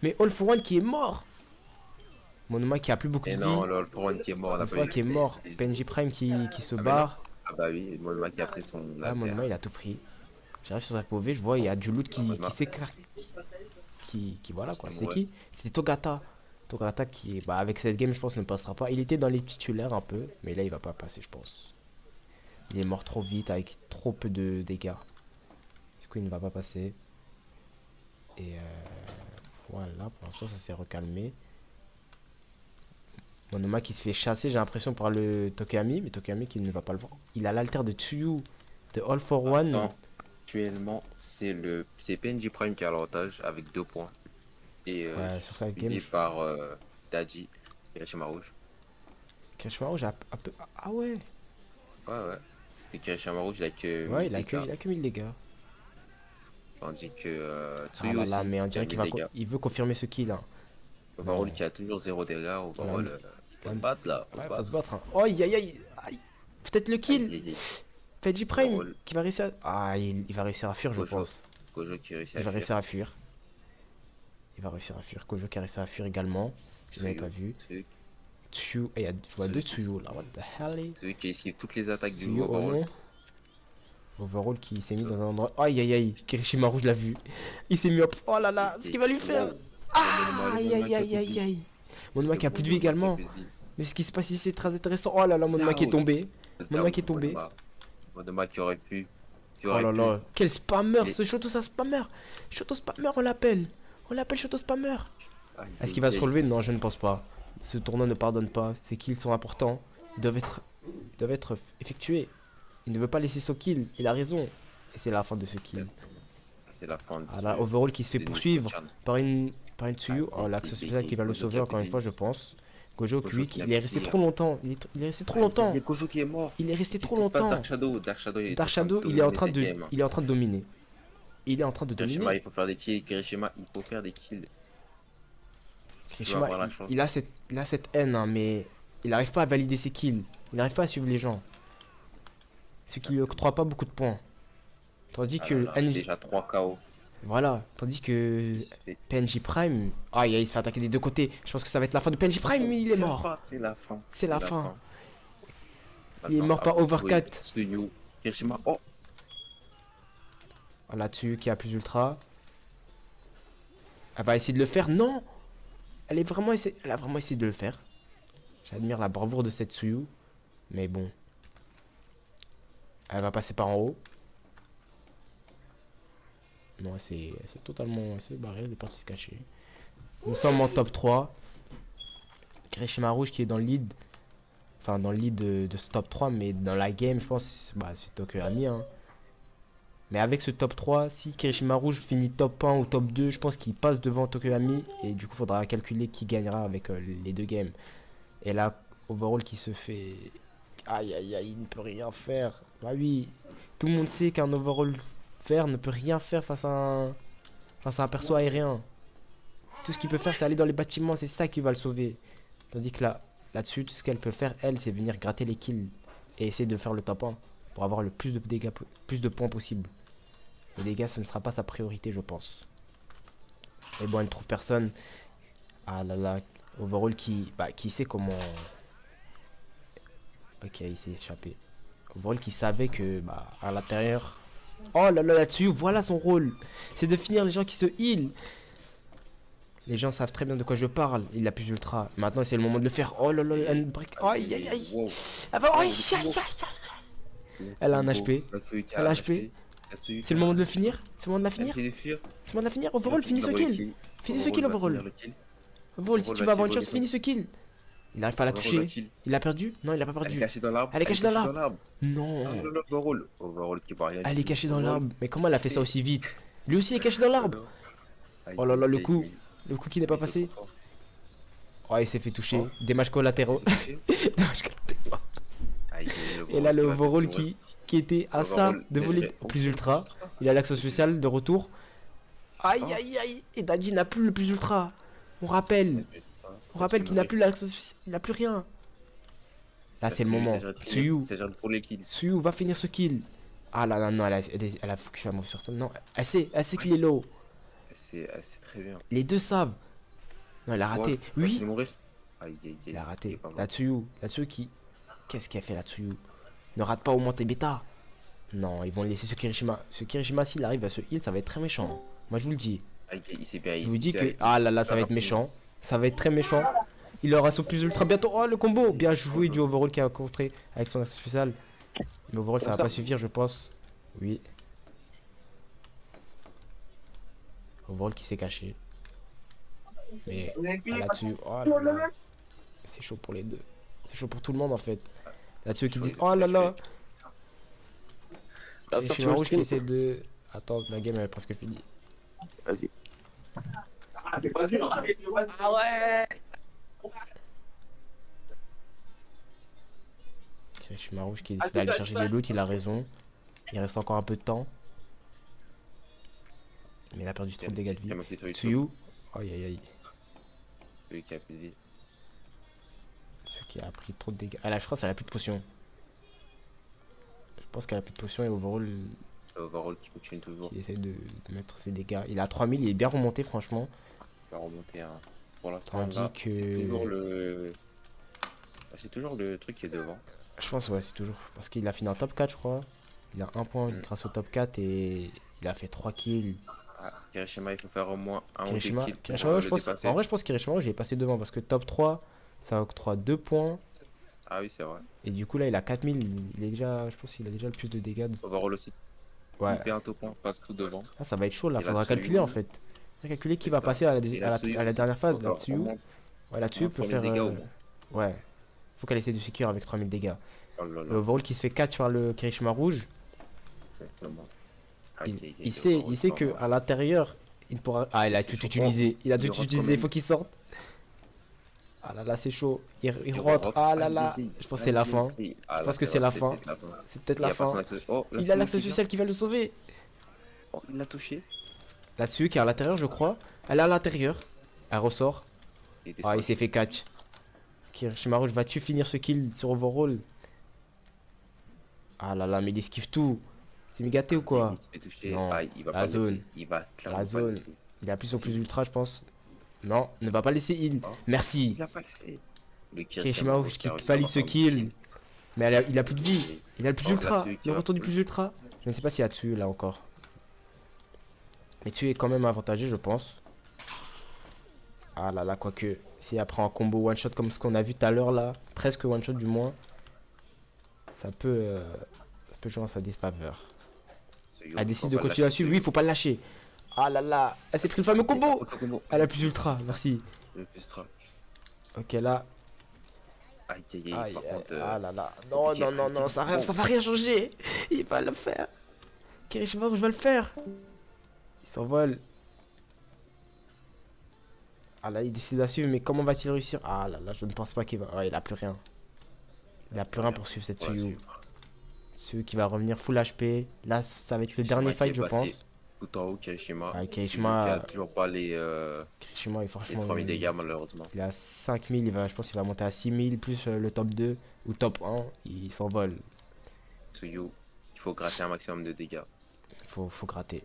Mais All for One qui est mort. Monma qui a plus beaucoup de Et vie. non, le Poron qui est mort. on n'a Une pas fois vu. qui est mort. Penji Prime qui se mais barre. Ah bah oui, Monma qui a pris son. Ah, Monma il a tout pris. J'arrive sur sa POV, je vois il y a du loot qui s'écarte. Qui voilà quoi. C'est qui? C'était Togata. Togata qui, bah, avec cette game, je pense, ne passera pas. Il était dans les titulaires un peu, mais là il va pas passer, je pense. Il est mort trop vite avec trop peu de dégâts. Du coup, il ne va pas passer. Et voilà, pour l'instant, ça s'est recalmé. Monoma qui se fait chasser, j'ai l'impression, par le Tokuyami, mais Tokuyami qui ne va pas le voir. Il a l'alter de Tsuyu, de All for One. Non, actuellement, c'est PNJ Prime qui a l'avantage avec 2 points. Et Ouais, sur sa game, suivi je- par Daji, Kirishima Rouge. Kirishima Rouge a un peu. Ah ouais, Ouais, ouais. Parce que Kirishima Rouge, il a que. ouais, 1000 dégâts. il a que 1000 dégâts. Tandis que Ah Tsuyu là aussi, là, mais on dirait il qu'il a va 1000 dégâts. il veut confirmer ce kill. Hein. Overall Non. qui a toujours 0 dégâts. Overall, Ouais. faut se battre là. Faut Ouais, se faut battre. se battre. Hein. Oh, aïe, aïe, aïe, aïe. Peut-être le kill. Aïe, aïe, aïe. Penji Prime Overall. qui va réussir à. Ah, il va réussir à fuir, je Gojo. pense. Gojo qui réussit Il à va fuir. réussir à fuir. Il va réussir à fuir. Kojo qui a réussi à fuir également. Je n'avais pas vu. Tsuyu Tsuyu. Et je vois deux Tsuyu là. What the hell? Tsuyu qui esquive toutes les attaques du Tsuyu, oh Overall. non. Overall qui s'est mis dans un endroit. Aïe aïe aïe. Kirishima Rouge l'a vu. Il s'est mis up. Oh là là. Ce qu'il va lui faire. Aïe aïe aïe aïe aïe. Monoma qui a plus de vie également. Mais ce qui se passe ici c'est très intéressant. Oh là là. Monoma qui est tombé. Monoma qui est tombé. Monoma qui aurait pu. Qui Oh aurait là pu. là. Quel spammer. Mais- Ce Shoto c'est un spammer. Shoto spammer on l'appelle. On l'appelle Shoto spammer. Aïe, Est-ce qu'il va aïe, se relever? Non, je ne pense pas. Ce tournoi ne pardonne pas. Ses kills sont importants. Ils doivent être effectués. Il ne veut pas laisser son kill. Il a raison. Et c'est la fin de ce kill. C'est la fin de Ah là, Overall qui se fait de poursuivre Nichan. par une Tsuyu. Oh, l'axe spécial qui va le sauver encore une fois, je pense. Gojo, Gojo lui, qui a il est resté pris, trop longtemps. Il est resté trop longtemps. Il y a Gojo qui est mort. Il est resté Qu'est-ce trop qui se passe? longtemps. Dark Shadow, Dark Shadow, il est en train de dominer. Il est en train de Kirishima, dominer. il faut faire des kills. Kirishima, il faut faire des kills. Si tu veux Kirishima, avoir la chance. il a cette haine, hein, mais il n'arrive pas à valider ses kills. Il n'arrive pas à suivre les gens. Ce qui lui octroie pas beaucoup de points. Tandis Ah que là là, NJ déjà 3 KO. voilà, tandis que Il se fait- PNJ Prime, aïe, il se fait attaquer des deux côtés. Je pense que ça va être la fin de PNJ Prime, mais il est mort. C'est la fin. C'est la fin. Il est Attends, mort par avant de overcut. jouer Tsuyu, Kirishima, oh, Là-dessus, qui a plus ultra. Elle va essayer de le faire. Non. Elle a vraiment essayé de le faire. J'admire la bravoure de cette Tsuyu. Mais bon. Elle va passer par en haut. Non, c'est totalement... Elle s'est barrée, elle est partie se cacher. Nous sommes en top 3. Kirishima Rouge qui est dans le lead. Enfin, dans le lead de ce top 3, mais dans la game, je pense, bah, c'est Tokoyami. Hein. Mais avec ce top 3, si Kirishima Rouge finit top 1 ou top 2, je pense qu'il passe devant Tokoyami. Et du coup, il faudra calculer qui gagnera avec les deux games. Et là, Overall qui se fait... Aïe, aïe, aïe, il ne peut rien faire. Bah oui, tout le monde sait qu'un Overall vert ne peut rien faire face à un perso aérien. Tout ce qu'il peut faire, c'est aller dans les bâtiments. C'est ça qui va le sauver. Tandis que là-dessus, tout ce qu'elle peut faire, elle, c'est venir gratter les kills. Et essayer de faire le top 1. Pour avoir le plus de dégâts, plus de points possible. Les dégâts, ce ne sera pas sa priorité, je pense. Mais bon, elle ne trouve personne. Ah là là, Overall qui sait comment... Ok, il s'est échappé. Overall qui savait que, bah, à l'intérieur... Oh là là, là-dessus, voilà son rôle. C'est de finir les gens qui se heal. Les gens savent très bien de quoi je parle. Il a plus ultra. Maintenant, c'est le moment de le faire. Oh là là, un break. Aïe, aïe, aïe. Wow. Ah bah, aïe, aïe, aïe, aïe. Elle a un HP. Elle a un HP. C'est le moment de le finir. C'est le moment de la finir. C'est le moment de la finir. Overall, finis ce kill. Finis ce kill, Overall. Overall, si tu vas avoir une chance, finis ce kill. Il n'arrive pas à la toucher. Il a perdu? Non, il a pas perdu. Elle est cachée dans l'arbre. Elle est cachée dans l'arbre. Non. Overall qui va rien. Elle est cachée dans l'arbre. Mais comment elle a fait ça aussi vite? Lui aussi est caché dans l'arbre. Oh là là, le coup. Le coup qui n'est pas passé. Oh, il s'est fait toucher. Dommages collatéraux. Dommages collatéraux. Et là, le Overall qui était à ça de voler plus ultra. Il a l'accent spécial de retour. Aïe, aïe, aïe. Et Dadji n'a plus le plus ultra. On rappelle. On rappelle qu'il n'a plus l'accent spécial. Il n'a plus rien. Là, c'est le moment. Tsuyu. Tsuyu va finir ce kill. Ah là là, non, elle a focus la mauvaise personne. Non, elle sait qu'il est low. C'est très bien. Les deux savent. Non, elle a raté. Oui. Aïe, aïe, aïe. Il a raté. La Tsuyu qui... Qu'est-ce qu'elle fait la Tsuyu? Ne rate pas au moins tes bêtas. Non, ils vont laisser ce Kirishima. Ce Kirishima, s'il arrive à ce heal, ça va être très méchant. Moi, je vous le dis. Je vous dis que... Ah là là, ça va être méchant. Ça va être très méchant. Il aura son plus ultra bientôt. Oh, le combo. Bien joué du Overall qui a contré avec son accès spécial. Mais Overall, ça va pas suffire, je pense. Oui. Overall qui s'est caché. Mais là-dessus, oh là là. C'est chaud pour les deux. C'est chaud pour tout le monde en fait. Là-dessus qui dit oh là là. C'est Rouge qui essaie de... Attends, la game elle est presque finie. Vas-y. Ah ouais. C'est Rouge qui décide d'aller chercher les loot, il a raison. Il reste encore un peu de temps. Mais il a perdu trop de dégâts de vie. Tsuyu. Aïe aïe aïe. Celui qui a plus de vie. Celui qui a pris trop de dégâts. Ah là je crois qu'elle a plus de potions. Je pense qu'elle a plus de potions et Overall... Overall qui continue toujours. Qui essaie de mettre ses dégâts. Il a 3000, il est bien remonté franchement. Il va remonter hein. Pour l'instant. Tandis que... C'est toujours le truc qui est devant. Je pense ouais c'est toujours. Parce qu'il a fini en top 4 je crois. Il a un point grâce au top 4 et il a fait 3 kills. Ah, Kirishima il faut faire au moins un ou deux kills. Kirishima, je pense, en vrai je pense que Kirishima je l'ai passé devant parce que top 3 ça octroie 2 points. Ah oui c'est vrai. Et du coup là il a 4000, il est déjà, je pense qu'il a déjà le plus de dégâts. Overall aussi. Ouais. Il fait un top 1, passe tout devant. Ah ça va être chaud là, Et faudra calculer en fait. Faudra calculer qui va passer à la dernière phase là-dessus. Ouais là-dessus peut faire... Ouais. Faut qu'elle essaie de secure avec 3000 dégâts. Le Overall qui se fait catch par le Kirishima Rouge. Il sait que à l'intérieur il pourra... Ah il a tout utilisé. Il a tout utilisé, il faut qu'il sorte. Ah là là c'est chaud. Il rentre. Ah là là. Je pense que c'est la fin. Je pense que c'est la fin. C'est peut-être la fin. Il a l'accès social qui va le sauver. Il l'a touché. Là-dessus qui est à l'intérieur je crois. Elle est à l'intérieur. Elle ressort. Ah il s'est fait catch. Kirishima Rouge vas-tu finir ce kill sur Overall? Ah là là mais il esquive tout. C'est mégaté ou quoi? Non, la zone. La zone. Il a plus son plus ultra je pense. Non, ne va pas laisser heal. Merci. Il a pas laissé. Kirishima Rouge qui valide ce kill. Mais il a plus de vie. Il a le plus ultra. Le retour du plus ultra. Je ne sais pas s'il y a dessus là encore. Mais tu es quand même avantagé je pense. Ah là là quoique. Si après un combo one shot comme ce qu'on a vu tout à l'heure là. Presque one shot du moins. Ça peut jouer en sa disfaveur. Elle décide de continuer à suivre. Oui, il faut pas le lâcher. Ah là là, elle s'est pris le fameux combo. Auto-combo. Elle a plus ultra, merci. Le plus track. Ok, là. Aïe, aïe, aïe. Aïe, Par aïe, contre, ah là là. Non, compliqué, non, non, non, compliqué. ça va rien changer. Il va le faire. Kirishima, je vais le faire. Il s'envole. Ah là, il décide de la suivre, mais comment va-t-il réussir? Ah là là, je ne pense pas qu'il va. Ouais, il a plus rien. Il a plus rien pour suivre cette Pour la Tsuyu. suivre. Tsuyu qui va revenir full HP. Là, ça va être le Kirishima dernier qui fight, est je passé pense. Tout en haut, Kirishima. Ah, Celui Kirishima- qui a toujours pas les Kirishima est franchement. 3000 dégâts, malheureusement. Il est à 5000, je pense qu'il va monter à 6000 plus le top 2 ou top 1. Il s'envole. Tsuyu, il faut gratter un maximum de dégâts. Faut gratter.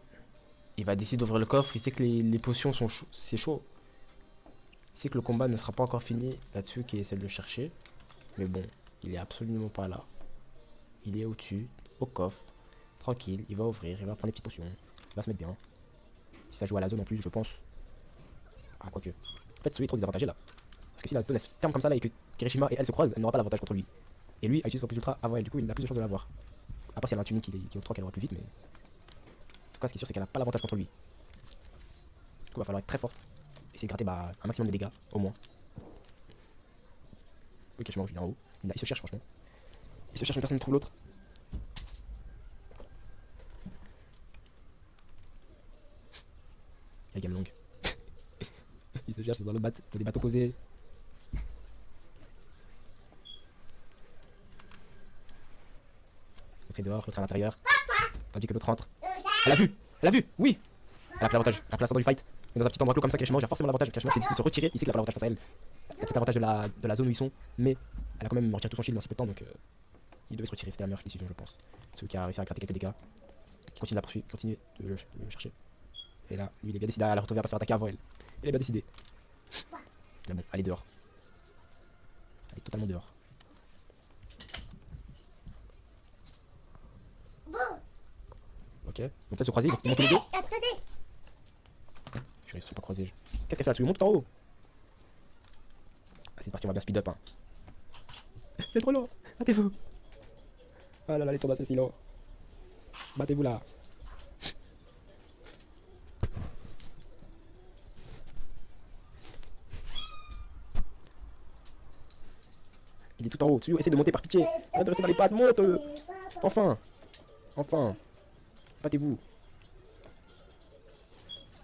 Il va décider d'ouvrir le coffre. Il sait que les potions sont c'est chaud. Il sait que le combat ne sera pas encore fini là-dessus, qui essaie de le chercher. Mais bon, il est absolument pas là. Il est au-dessus, au coffre. Tranquille, il va ouvrir, il va prendre des petites potions. Il va se mettre bien. Si ça joue à la zone en plus, je pense. Ah, quoique. En fait, celui est trop désavantagé là. Parce que si la zone elle se ferme comme ça là et que Kirishima et elle se croisent, elle n'aura pas l'avantage contre lui. Et lui a utilisé son plus ultra avant elle, du coup il a plus de chances de l'avoir. Après, si elle a un tunique qui est au 3 qu'elle aura plus vite, mais. En tout cas, ce qui est sûr, c'est qu'elle n'a pas l'avantage contre lui. Du coup, il va falloir être très forte. Essayer de gratter bah, un maximum de dégâts, au moins. Oui, Kirishima rouge, il est en haut. Il se cherche, franchement. Il se cherche, mais personne ne trouve l'autre. La game longue. Il se cherche dans le dans des bateaux posés. L'autre est dehors, l'autre est à l'intérieur. Tandis que l'autre rentre. Elle a vu! Elle a vu! Oui! Elle a pris l'avantage. Elle a pris l'ascendant du fight. Mais dans un petit endroit clos comme ça, Kirishima a forcément l'avantage. Kirishima décide de se retirer. Il sait qu'il a pas l'avantage face à elle. Il a peut-être l'avantage de la zone où ils sont. Mais elle a quand même retiré tout son shield dans si peu de temps. Donc il devait se retirer. C'était la meilleure décision, je pense. Celui qui a réussi à gratter quelques dégâts. Qui continue à la poursuivre, continue de le chercher. Et là, lui, il est bien décidé à la retrouver, à pas se faire attaquer avant elle. Il est bien décidé. Mais bon, elle est dehors. Elle est totalement dehors. Ok, donc peut-être se croiser, ils montent tous les deux. Je risque de pas croiser. Qu'est-ce qu'elle fait là-dessus? Monte en haut. Ah, c'est parti, on va bien speed up. Hein. C'est trop lourd. Battez-vous. Ah là là, les tours d'assassin. Battez-vous là. Il est tout en haut. Tsuyu, essaie de monter par pitié. Arrête de rester dans les pattes. Monte. Enfin. Enfin. Battez-vous.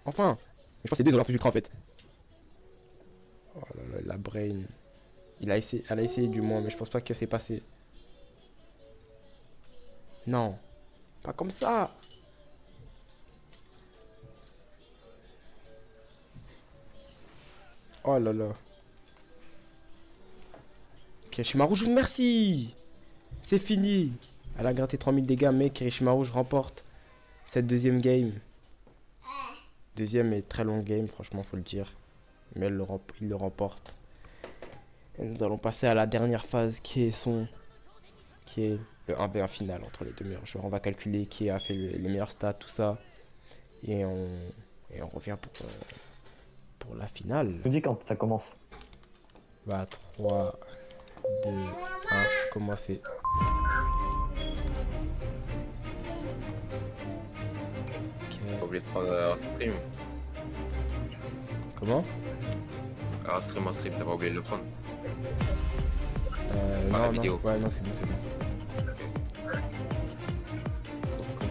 Enfin. Je pense que c'est deux dans leur plus ultra en fait. Oh là là, la brain. Elle a essayé du moins, mais je pense pas que c'est passé. Non. Pas comme ça. Oh là là. Kirishima Rouge, merci. C'est fini. Elle a gratté 3000 dégâts, mais Kirishima Rouge remporte cette deuxième game. Deuxième et très longue game, franchement, faut le dire. Mais il le remporte. Et nous allons passer à la dernière phase qui est le 1v1 final entre les deux meilleurs joueurs. On va calculer qui a fait les meilleurs stats, tout ça. Et on revient pour la finale. Je vous dis quand ça commence. Bah 3, 2, 1, commencez. Pas oublié de prendre un stream. Comment? Un stream, t'as pas oublié de le prendre. Non, la non, vidéo. ouais, non, c'est bon, c'est bon.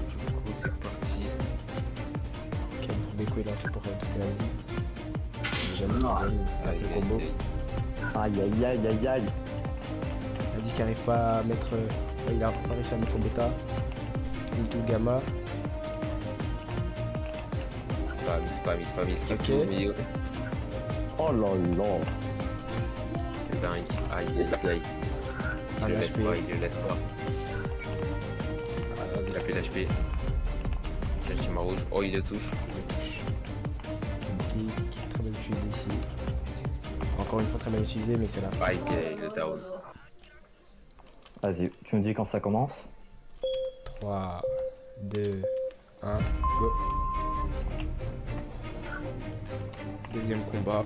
Du coup, c'est parti. Ok, le Beko est lancé pour toute la vie. Jamais, avec le combo. Aïe aïe aïe aïe aïe. Il a dit qu'il n'arrive pas à mettre. Il a pas réussi à mettre son bêta. Into gamma. C'est pas mis, ce qui est Ok. tout au milieu. Oh là là. C'est dingue. Aïe, aïe, aïe. Il Un le laisse HP. pas, il le laisse pas. Il a fait l'HP. Kirishima Rouge. Oh, il le touche. Le touche. Qui est très bien utilisé ici. Encore une fois, très bien utilisé, mais c'est la fin. Fight, il le down. Vas-y, tu me dis quand ça commence. 3, 2, 1, go. Deuxième combat.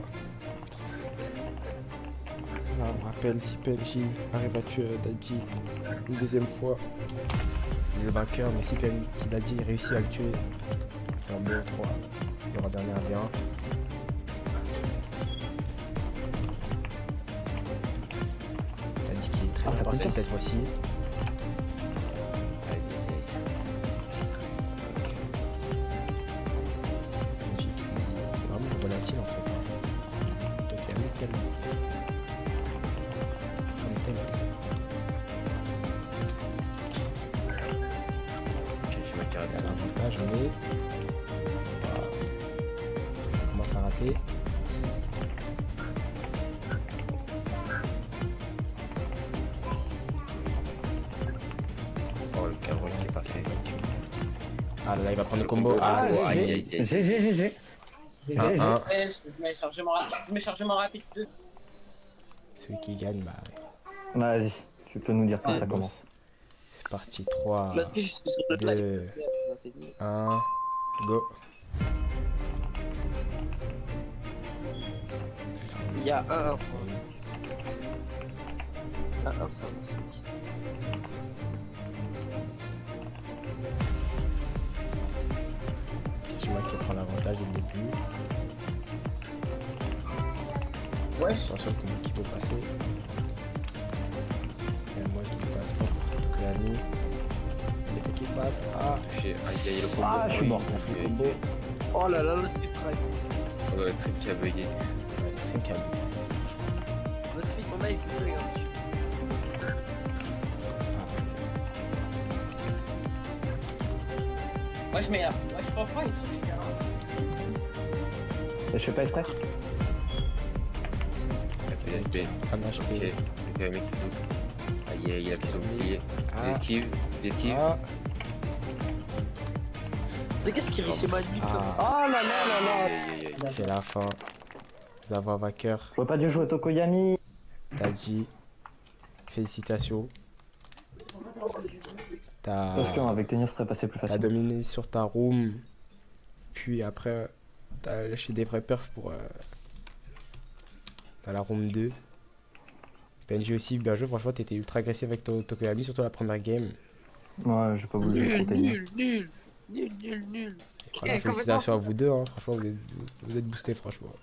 Voilà, on rappelle si PNJ arrive à tuer Dadji une deuxième fois, il est le vainqueur, mais si Dadji réussit à le tuer, c'est un BO3. Il y aura dernier 1v1. Dadji qui est très bien ça peut parti dire. cette fois-ci. Aïe, aïe, aïe. PNJ qui est vraiment volatile en fait. Donc il y a mis tellement. Comme tel. Ok, je m'arrête. Il y a l'avantage, mais on commence à rater. Oh, le cadre qui est passé. Ah là, il va prendre le combo. Ah, Ah, c'est aïe, fini. aïe, aïe. GG. 1-1. Ouais, je mets chargement rapide. Celui qui gagne, bah, Vas-y, tu peux nous dire quand Ouais, ça boss. commence. C'est parti. 3, L'autre fille, je suis sur le 2, 1, go. Il y a un. Ah, ça va, c'est ok. Kishima qui prend l'avantage dès le début. Wesh. Attention le combo qui peut passer. Il y a moi qui ne passe pas pour Tokoyami. L'effet qui passe. Ah, Touché. Aïe, aïe, le combo. Ah, je suis mort. il a fait le Aïe, combo. aïe. Oh là là, l'autre fille traque. Oh, le strip qui a bugué. Ouais, c'est calme. L'autre fille, ton œil, tu regardes. Wesh, mais moi je pense pas, ils sont des gars. Et je fais pas exprès. FP. Un HP. Ok. Ok, le mec qui touche. Aïe, aïe, il a pris son bouclier. Il Ah, esquive. Il esquive. ah, C'est qu'est-ce qui est chez moi du ah. Oh là là là là. Aïe, aïe, aïe. C'est la fin. Nous avons un vainqueur. J'aurais pas dû jouer Tokoyami. Dadji. Félicitations. Parce qu'avec Tenir, ce serait passé plus T'as facile. dominé sur ta room, puis après t'as lâché des vrais perfs pour dans la room 2. PNJ aussi, bien joué, franchement t'étais ultra agressif avec ton Tokoyami, surtout la première game. Ouais, j'ai pas voulu jouer pour Tenir. Voilà, félicitations à vous deux, hein. Franchement vous êtes boostés franchement.